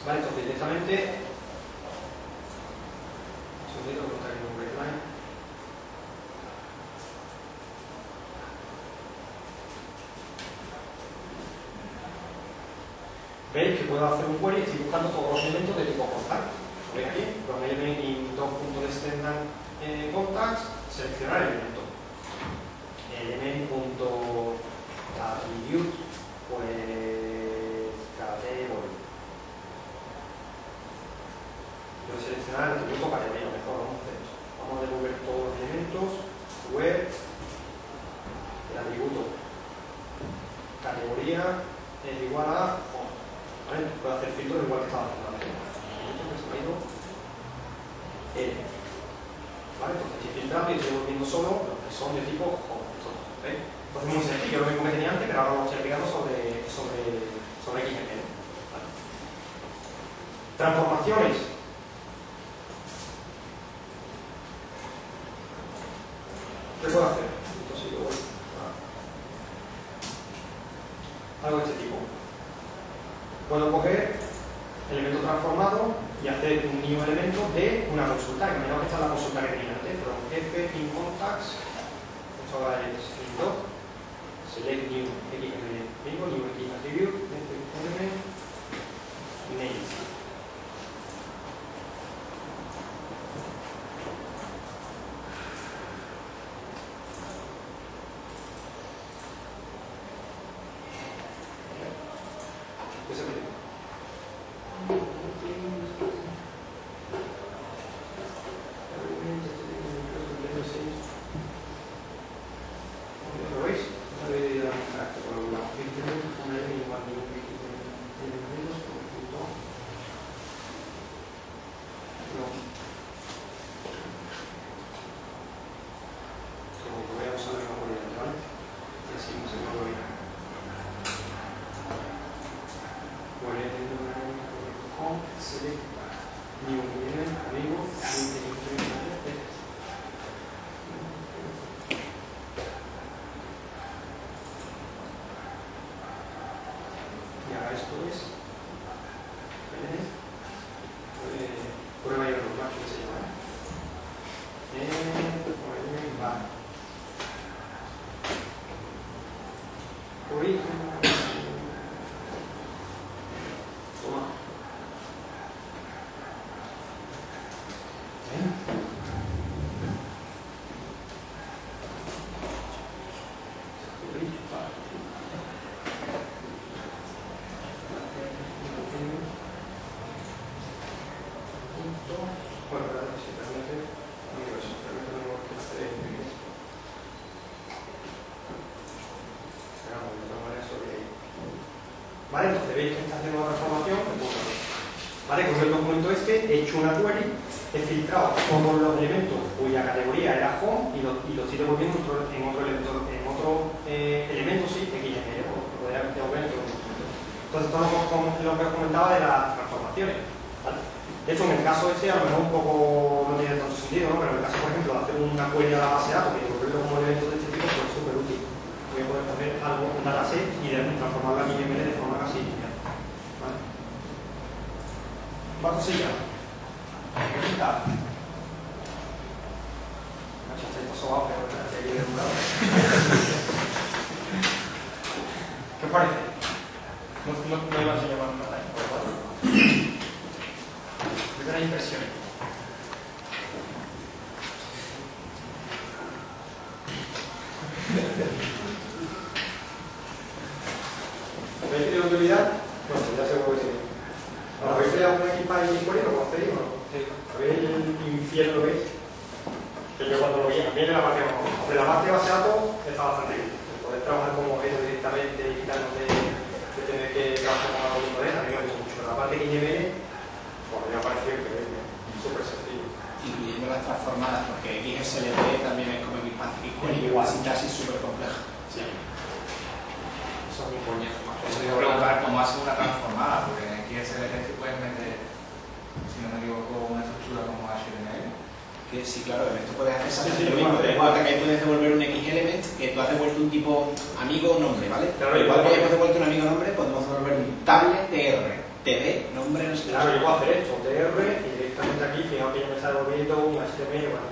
vale, entonces directamente un segundito que está aquí en writeLine. Veis que puedo hacer un query y estoy buscando todos los elementos de tipo contact. Veis aquí, con element in doc.descendant contacts, seleccionar el elemento. Element.attribute, pues category. Voy a seleccionar el atributo categoría, mejor vamos a hacer esto. Vamos a devolver todos los elementos, where el atributo categoría es igual a home. ¿Vale? Puedo hacer filtros igual que estaba haciendo antes. Que se me ha ido. ¿Vale? Entonces estoy filtrando y estoy devolviendo solo los que son de tipo home. ¿Veis? Entonces es muy sencillo, lo mismo que tenía antes, pero ahora lo estoy aplicando sobre XML. ¿Vale? Transformaciones. ¿Qué puedo hacer? Esto sí, lo voy algo de este tipo. Puedo coger elemento transformado y hacer un new elemento de una consulta. Imaginaos que esta es la consulta que tenía antes, pero f in contacts, esto es in doc, select new xml, new x attribute, element, name. ¿Qué se pide? ¿Lo veis? No le voy a dar un carácter por un lado. ¿vale? Entonces veis que está haciendo una transformación, ¿vale? Con el documento este he hecho una query, he filtrado todos los elementos cuya categoría era home y los estoy devolviendo en otro elemento, sí, XML, o poder devolver en otro documento. Entonces, todo lo que os comentaba de las transformaciones, ¿vale? De hecho, en el caso este, a lo mejor un poco no tiene tanto sentido, ¿no? Pero en el caso, por ejemplo, de hacer una query a la base de datos y devolverlo como elementos de este tipo, pues es súper útil. Voy a poder hacer algo, un dataset y transformarlo en XML de forma casi lineal, ¿vale? Más cosillas. ¿Qué os parece? No iba a enseñar más nada, ¿eh? Primera impresión. ¿Veis que tiene utilidad? Bueno, ya seguro que sí. ¿Habéis creado un equipaje y jQuery? ¿Lo conocéis o no? Sí. ¿Sabéis el infierno que es? Que yo cuando lo vi, a mí de la parte de la parte de base de datos está bastante bien. El poder trabajar con objetos directamente y quitarnos de tener que trabajar con algo de a mí me gusta mucho. La parte XML, pues me ha parecido increíble, súper sencillo. Incluyendo las transformadas, porque XSLT también es como equipaje y una sintaxis súper compleja. Sí. Eso es un coñazo más. Os voy a preguntar cómo hace una transformada, porque en XSLT sí puedes meter, si no me equivoco, una estructura como HTML. Que sí, claro, en esto puedes hacer exactamente lo mismo. Ten en cuenta que ahí puedes devolver un XElement que tú has devuelto un tipo amigo nombre, ¿vale? Claro, igual que hemos devuelto un amigo nombre, podemos devolver un table TR. TD, nombre, no sé qué. Claro, yo puedo hacer esto, TR, y directamente aquí, fijaos que ya me está devolviendo un HTML, bueno,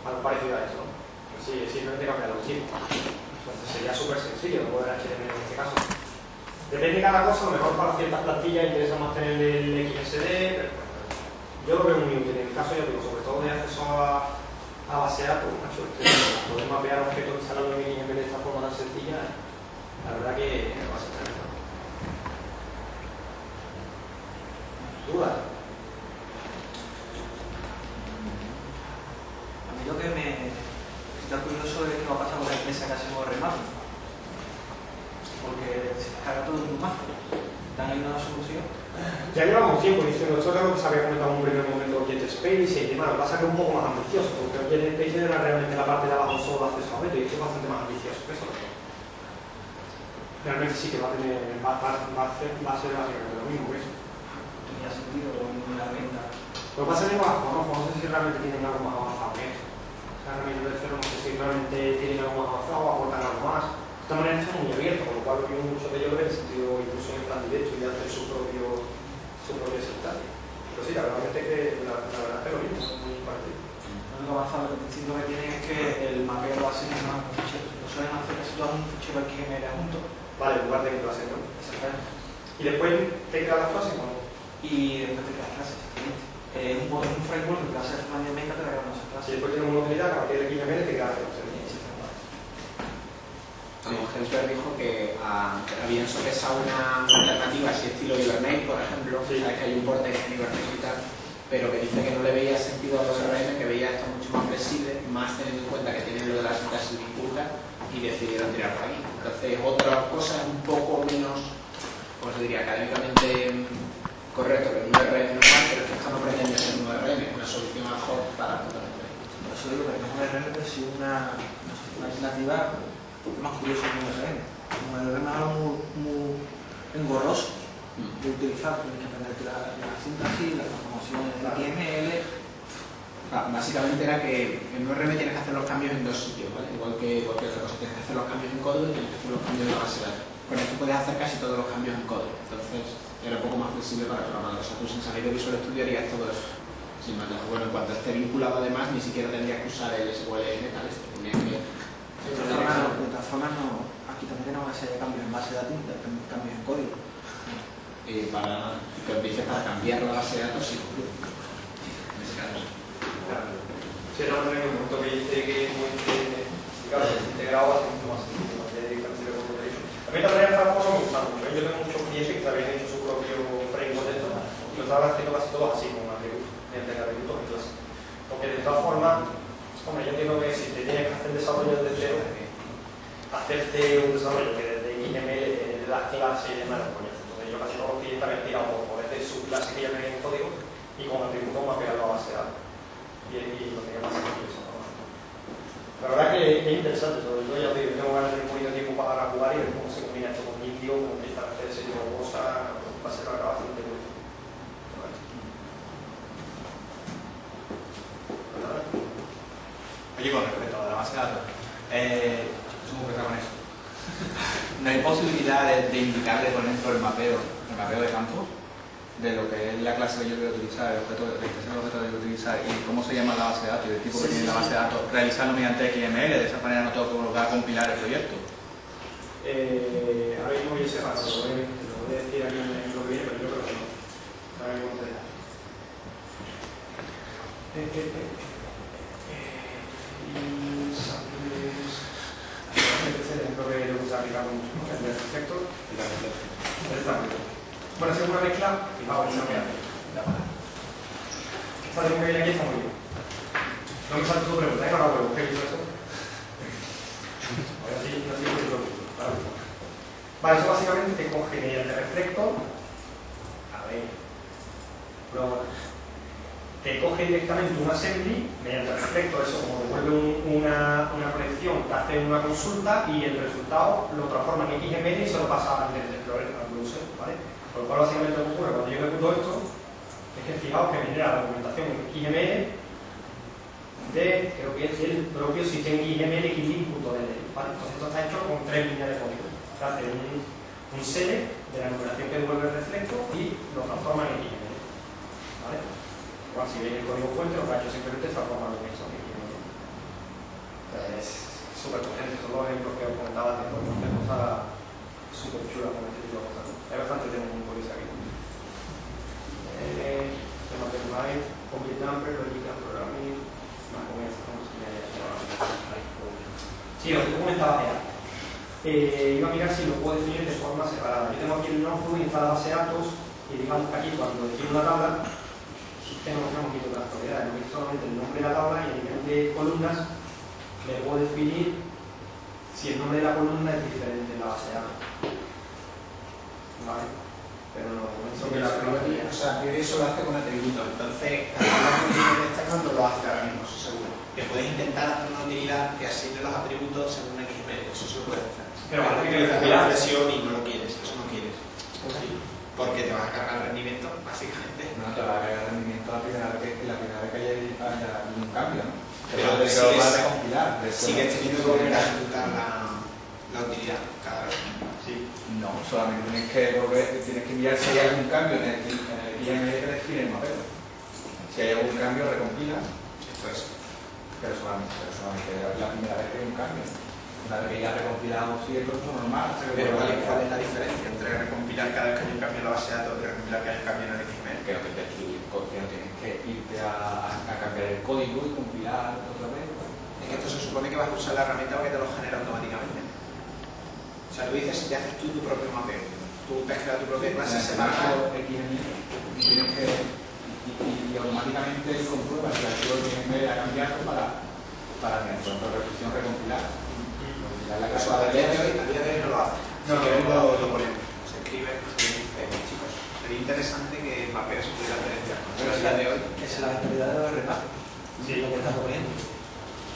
algo parecido a eso, ¿no? Sí, simplemente cambiar los chicos. Entonces sería súper sencillo devolver HTML en este caso. Depende de cada cosa, a lo mejor para ciertas plantillas interesa más tener el XSD, pero bueno, yo lo veo muy útil. En el caso, yo digo, sobre todo de acceso a base de datos, macho, poder mapear objetos instalando en XML de esta forma tan sencilla, la verdad que va a ser tremendo. ¿Dudas? A mí lo que me está curioso es qué va a pasar con la empresa que hacemos remate. Porque se descarga todo en un mazo. ¿Dan ahí una solución? Ya llevamos tiempo diciendo esto, creo que se había comentado en un primer momento Object Space y demás. Lo que pasa es que es un poco más ambicioso, porque Object Space era realmente la parte de abajo solo acceso a objetos y esto es bastante más ambicioso que eso. Realmente sí que va a ser básicamente lo mismo que eso. Tenía sentido en la venta. Lo que pasa es que no sé si realmente tienen algo más avanzado que eso. O sea, realmente de cero no sé si realmente tienen algo más avanzado o aportan algo más. De esta manera está muy abierto, con lo cual muchos de ellos lo ven en sentido incluso en plan directo y hacer su propia sintaxis. Pero sí, la verdad es que la verdad es que lo mismo, es muy parecido. Lo único avanzado que distinto que tienen es que el mapeo lo hacen en un fichero. Lo suelen hacer casi todos un fichero XML junto. Vale, en lugar de que clase, ¿no? Exactamente. Y después te creas las clases, ¿no? Y después te creas clases, exactamente. Un framework que te hace de forma dinámica te creas esas Si clases. después tienes una utilidad, que a partir de XML te creas las clases. Helsberg dijo que habían sopesado una alternativa así estilo Hibernate, por ejemplo, sí. Sabes que hay un vortex en Hibernate y tal, pero que dice que no le veía sentido a los RM, que veía esto mucho más flexible, más teniendo en cuenta que tienen lo de la sintaxis vinculada y decidieron tirar por aquí. Entonces, otra cosa un poco menos, como se diría, académicamente correcto que un URM normal, pero es que esto no pretende ser un URM, es una solución ad hoc para totalmente. Por eso digo que no es un URM, pero sí una alternativa más curioso que un URM. Un URM es algo muy engorroso de utilizar, tienes que aprender la sintaxis, las transformaciones de XML. Básicamente era que en un URM tienes que hacer los cambios en dos sitios, ¿vale? Igual que cualquier otra cosa, tienes que hacer los cambios en código y tienes que hacer los cambios en la base de datos. Con esto puedes hacer casi todos los cambios en código, entonces era un poco más flexible para programadores. O sea, tú sin salir de Visual Studio harías todo eso sin más. Bueno, en cuanto esté vinculado además, ni siquiera tendrías que usar el SQLN tal, tendrías que... De todas formas, no, aquí también tenemos que hacer cambios en base de datos y cambios en código. Para que os dice para cambiar la base de datos, sí. En ese caso. Claro. Sí, no, no hay un punto que dice que es muy integrado, hace mucho más sentido. A mí también estas cosas me gustan mucho. Yo tengo muchos clientes que habían hecho su propio framework de esto y lo estaban haciendo casi todos así, con atributos, mediante atributos y clases. Porque de todas formas, hombre, yo entiendo que si te tienes que hacer desarrollo desde cero, hacerte un desarrollo que desde XML de las clases y demás, pues, entonces yo casi todos los clientes habían tirado por poder de su clase que ya tenían en código y con atributos mapearlo a base de datos. Y lo tenía más sencillo. La verdad que es interesante, sobre todo ya te digo, tengo ganas de tener un poquito de tiempo para jugar y ver cómo se combina esto con Gitio, cómo empieza a hacer ese tipo de cosas, va a ser la grabación de Gitio. Oye, con respecto a la base de datos, ¿cómo empezar con eso? ¿No hay posibilidad de indicarle, por ejemplo, el mapeo de campo? De lo que es la clase que yo quiero utilizar, el objeto que quiero utilizar y cómo se llama la base de datos y el tipo que tiene la base de datos, realizarlo mediante XML, de esa manera no tengo que volver a compilar el proyecto. Ahora mismo yo sé para lo voy a decir aquí en lo que viene, pero yo creo que no. Ahora mismo te dirá. Este es el ejemplo que le gusta aplicar mucho, ¿no? El del efecto y la del tráfico. Bueno, si es una mezcla, fijaos, esa me hace. Esta tengo que ir aquí, está muy bien. No me salto tu pregunta, ¿eh? Ahora vuelvo, ¿qué hizo eso? Ahora sí, no sé si lo vale, eso básicamente te coge mediante reflecto. A ver. Prueba. Te coge directamente un assembly, mediante reflecto, eso como devuelve una colección, te hace una consulta y el resultado lo transforma en XML y se lo pasa al Explorer, al browser, ¿vale? Por lo cual básicamente lo que ocurre cuando yo ejecuto esto es que fijaos que me genera la documentación en XML de, creo que es el propio sistema XML xlink.dll, ¿vale? Entonces esto está hecho con 3 líneas de código. Se hace un select de la numeración que devuelve el reflecto y lo transforma en XML, ¿vale? Bueno, si veis el código fuente, lo que ha hecho simplemente es transformarlo en eso. Es súper potente, son los ejemplos que os comentaba de cosas súper chulas con este tipo de cosas. Hay bastante tema muy curioso aquí. Tema de live, complete number, logical programming, más con esto, ¿no? Sí, lo que comentaba era, iba a mirar si lo puedo definir de forma separada. Yo tengo aquí el notebook y está la base de datos y digamos que aquí cuando defino una tabla, tengo un poquito de las propiedades, no es solamente el nombre de la tabla y a nivel de columnas le puedo definir si el nombre de la columna es diferente en la base de datos. Vale, pero no, eso que la O sea, eso lo hace con atributos, entonces destacando lo hace ahora mismo, eso seguro. Que puedes intentar hacer una utilidad que asigne los atributos según XML, eso se lo puedes hacer. Pero parece que la versión y no lo quieres, eso no quieres. Porque te vas a cargar el rendimiento, básicamente. No, te va a cargar el rendimiento la primera vez que haya un cambio, ¿no? Pero te lo vas a compilar. Sigues teniendo que volver a ejecutar la utilidad cada vez. Sí. No, solamente tienes que mirar si hay algún cambio en el XML que define el mapeo. Si hay algún cambio, recompila. Esto es. Pero solamente la primera vez que hay un cambio. Una vez que ya recompilamos, sí, el proceso normal. Pero ¿cuál es la diferencia entre recompilar cada vez que hay un cambio en la base de datos y recompilar que hay un cambio en el XML? Que no te destruye, que no tienes que irte a cambiar el código y compilar otra vez. Es que esto se supone que vas a usar la herramienta para que te lo genere automáticamente. O sea, tú dices, te haces tú tu propio mapeo. Tú te has creado tu propia clase separada. Tienes que y automáticamente comprueba si el archivo XML ha cambiado para que en su revisión recompilar. Eso a día de hoy no lo hace. No, lo ponemos. Se escribe y dice, chicos, sería interesante que el mapeo se pudiera diferenciar. Pero a día de hoy. Esa es la mentalidad de los repasos. Sí. Lo que estás poniendo.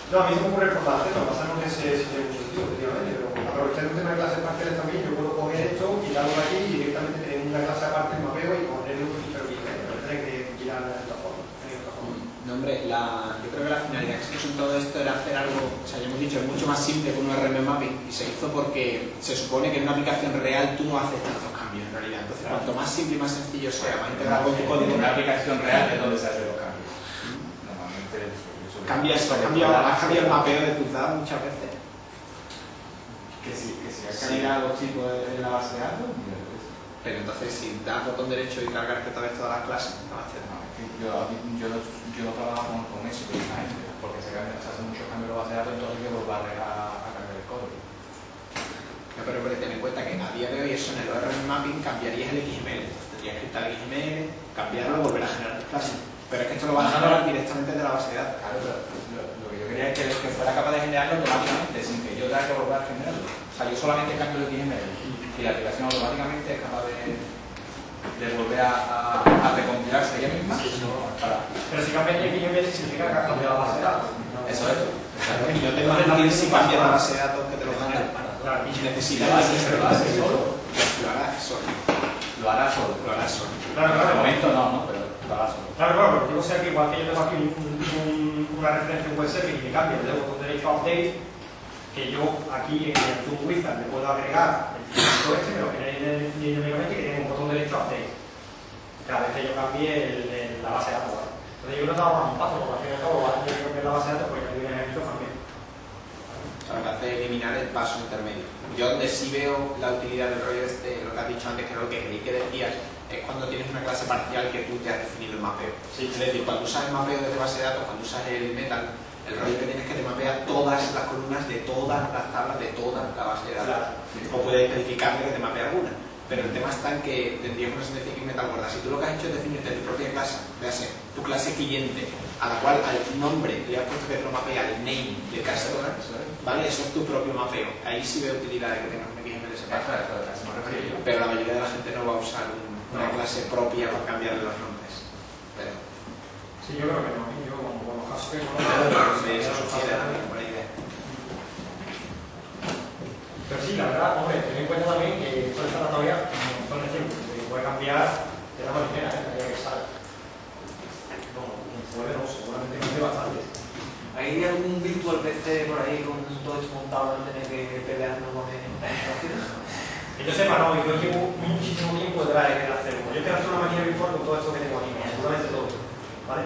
No, a mí se me ocurre por parte, no pasa no que se tiene mucho sentido, efectivamente, pero aprovechando un tema de clases parciales también, yo puedo coger esto, quitarlo de aquí y directamente tener una clase aparte en mapeo y ponerle un fichero diferente, pero tener que girar de esta forma. No, hombre, yo creo que la finalidad que se puso en todo esto era hacer algo, o sea, ya hemos dicho, es mucho más simple que un ORM mapping y se hizo porque se supone que en una aplicación real tú no haces tantos cambios en realidad. Entonces, cuanto más simple y más sencillo sea, más integrado con tu código. Una aplicación real es donde se hacen los cambios. Normalmente has cambiado el mapeo de tus datos muchas veces. Que si has cambiado algo chico en la base de datos, mira, Pero entonces, si das botón derecho y cargarte otra vez todas las clases, no haces nada. yo no trabajo con eso precisamente, porque se hacen muchos cambios en la base de datos, entonces hay que volver a cambiar el código. No, pero ten en cuenta que a día de hoy eso en el ORM mapping cambiarías el XML. Tendrías que quitar el XML, cambiarlo y volver a generar clases. Pero es que esto lo vas a generar directamente de la base de datos. Claro, pero lo que yo quería es que fuera capaz de generarlo automáticamente, sin que yo tenga que volver a generarlo. O sea, yo solamente cambio el XML y la aplicación HTML significa que has cambiado la base de datos. Eso es. Y no te va a decir si cambia la base de datos que te lo manda. Y si necesitas lo hace solo. Lo hará solo. Lo hará solo. Lo hará solo. Claro, De claro. momento no, pero lo hará solo. Claro, pero digo, o sea que igual que yo tengo aquí una referencia en web service y me cambia el botón derecho a update, que yo aquí en el Zoom Wizard le puedo agregar el fichero este, pero que dinámicamente que tengo un botón derecho a update. Cada vez que yo cambie la base de datos, ¿vale? Entonces yo no he dado más un paso, porque al fin y al cabo yo creo que la base de datos, porque aquí viene esto también. O sea, lo que hace es eliminar el paso intermedio. Yo donde sí veo la utilidad del rollo este, lo que has dicho antes, que era lo que creí que decías, es cuando tienes una clase parcial que tú te has definido el mapeo. Sí. Es decir, cuando usas el mapeo de base de datos, cuando usas el metal, el rollo que tienes es que te mapea todas las columnas de todas las tablas de toda la base de datos. O puedes especificarle que te mapea alguna. Pero el tema está en que tendrías una sentencia que metal gorda. Si tú lo que has hecho es definirte tu propia clase, véase, tu clase cliente, a la cual al nombre le has puesto que te lo mapea el name de customer, ¿vale? Eso es tu propio mapeo. Ahí sí veo utilidad de que tengas un XML separado. Pero la mayoría de la gente no va a usar una clase propia para cambiarle los nombres. Pero Sí, yo creo que no. Yo, con los casos que de eso sugiere una buena idea. Pero sí, la verdad, hombre, ten en cuenta también que esto está todavía un montón de tiempo, que puede cambiar de la manera que sale. No, no, seguramente cambie bastante. ¿Hay algún virtual PC por ahí con todo esto montado no tener que pelearnos con el Que yo sepa, no, yo llevo muchísimo tiempo detrás de hacer uno. Yo quiero hacer una máquina virtual con todo esto que tengo aquí, absolutamente todo, ¿vale?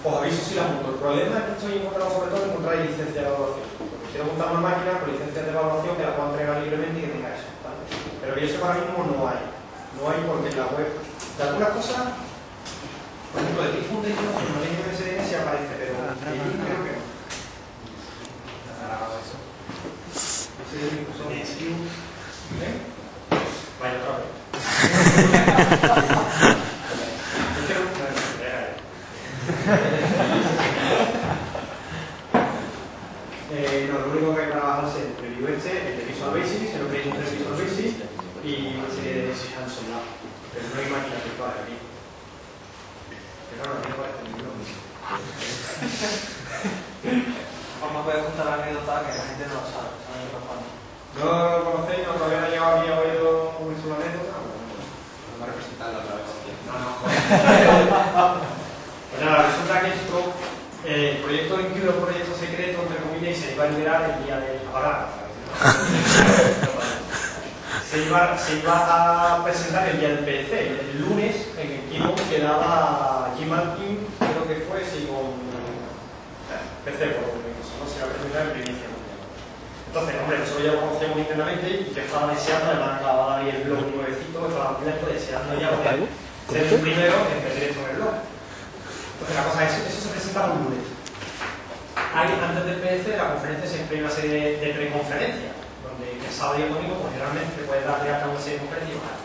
Os aviso si la monto. El problema es que estoy encontrando sobre todo encontrar licencias de evaluación. Porque quiero montar una máquina con licencias de evaluación que la pueda entregar libremente y que tenga eso, ¿vale? Pero yo sé que ahora mismo no hay. No hay porque en la web de algunas cosas, por ejemplo, de Tick Foundation, no hay MSDN si aparece, pero de Link creo que no. ¿Eh? Vaya otra vez. No, lo único que hay que trabajar es el preview este, el de Visual Basic, se lo creéis un Visual Basic y una serie de decisions son la. Pero no hay máquinas virtuales aquí. Pero no, no parece muy bien. Vamos a poder contar la anécdota que la gente no lo sabe. ¿No lo conocéis? ¿No todavía no ha llegado aquí a oído una anécdota? Vamos a representarlo otra vez si quieres. No, no, joder. Pues nada, resulta que esto, el proyecto incluye un proyecto secreto, entre comillas, y se iba a liberar el día del apagado. Se iba a presentar el día del PC, el lunes, en el keynote que daba Jim Martin, creo que fue, sí, con PC, por lo menos, ¿no? Se iba a presentar en primicia. Entonces, hombre, nosotros ya lo conocíamos internamente y yo estaba deseando, además acababa de abrir el blog nuevecito, estaba deseando ya poder ser el primero en meter esto en el blog. Entonces la cosa es, eso se presenta un lunes. Antes del PC, la conferencia siempre hay una serie de preconferencias, donde el sábado y el domingo, pues generalmente te puedes dar de alta una serie de conferencias y más.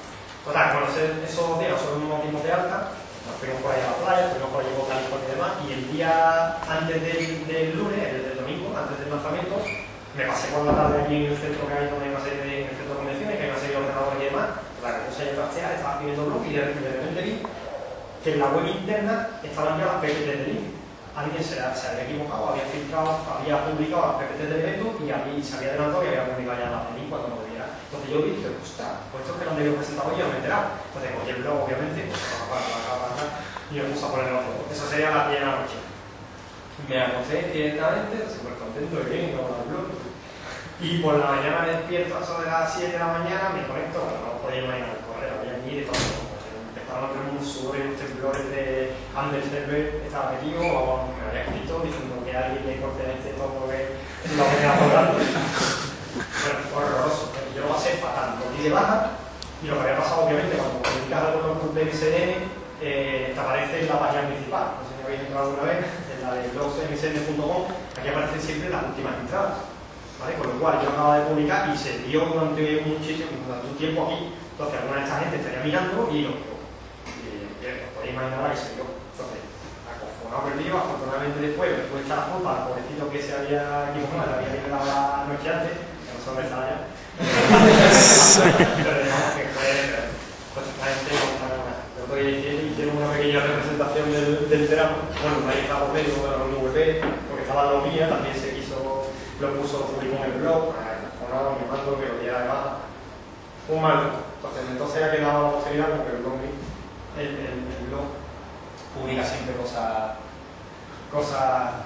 Total, bueno, esos días nosotros nos dimos de alta, nos fuimos por ahí a la playa, fuimos por allí con California y demás, y el día antes del lunes, el del domingo, antes del lanzamiento, me pasé por la tarde aquí en el centro que hay donde hay una serie de centro de convenciones, que hay una serie de ordenadores y demás. Claro, yo se trastear, estaba escribiendo blog y de repente vi que en la web interna estaban ya las PPT del link. Alguien se había equivocado, había filtrado, había publicado las PPT del evento y se había adelantado y había publicado ya las del link cuando no debiera. Entonces yo dije, ostras, pues esto es que lo han debido presentar hoy y yo me he enterado. Entonces cogí el blog, obviamente, y me puse a poner la foto. Eso sería la 10 de la noche. Me acosté directamente, súper contento de bien, con el blog. Y por la mañana me despierto a eso de las 7 de la mañana, me conecto, bueno, no podía imaginar el correo, había allí de todo. Empezaron a tener un sudor y unos temblores de Anders Server, estaba metido, o me había escrito diciendo que alguien le corte este todo lo que venía hablando. Bueno, fue horroroso. Yo lo pasé fatal, lo di de baja y lo que había pasado, obviamente, cuando publicas algo en el club de MSN, te aparece en la página principal. No sé si habéis entrado alguna vez, en la de blogsmsn.com, aquí aparecen siempre las últimas entradas. ¿Vale? Con lo cual yo acababa de publicar y se dio durante un tiempo aquí. Entonces alguna de esta gente estaría mirando y lo vio. Os podéis imaginar la que se dio. Entonces, acojonado perdido, afortunadamente después me pude echar la culpa al pobrecito que se había equivocado, le había liberado la noche antes, que no sé dónde estaba ya. Pero digamos que fue, pues esta gente no está nada. Pero hicieron una pequeña representación del drama. Bueno, ahí estaba por medio, bueno, en VP, porque estaba la mía, también se quiso, lo publicó en el blog, ahora me mando que lo diera de baja. Un mal. Entonces ha quedado a la posteridad como que el blog publica siempre cosas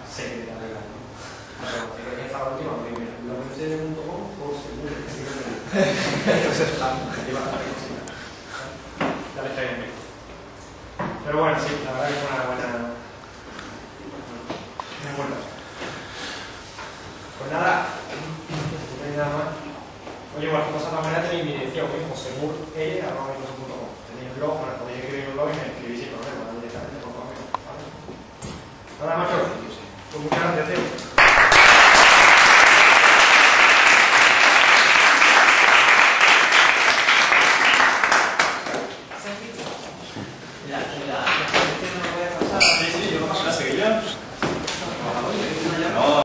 secretas, ¿no? Esta la última, porque mira, la webserie.com por seguro que sí. Entonces está bastante cosita. Ya le estoy en vivo. Pero bueno, sí, la verdad que fue una buena. Pues nada, no hay nada más. Oye, cualquier cosa de manera tenéis mi dirección, josemur.com. Tenéis el blog, bueno, podéis escribir en el blog y me escribís sin problema, directamente por correo. ¿Vale? Nada más, pues muchas gracias, tío.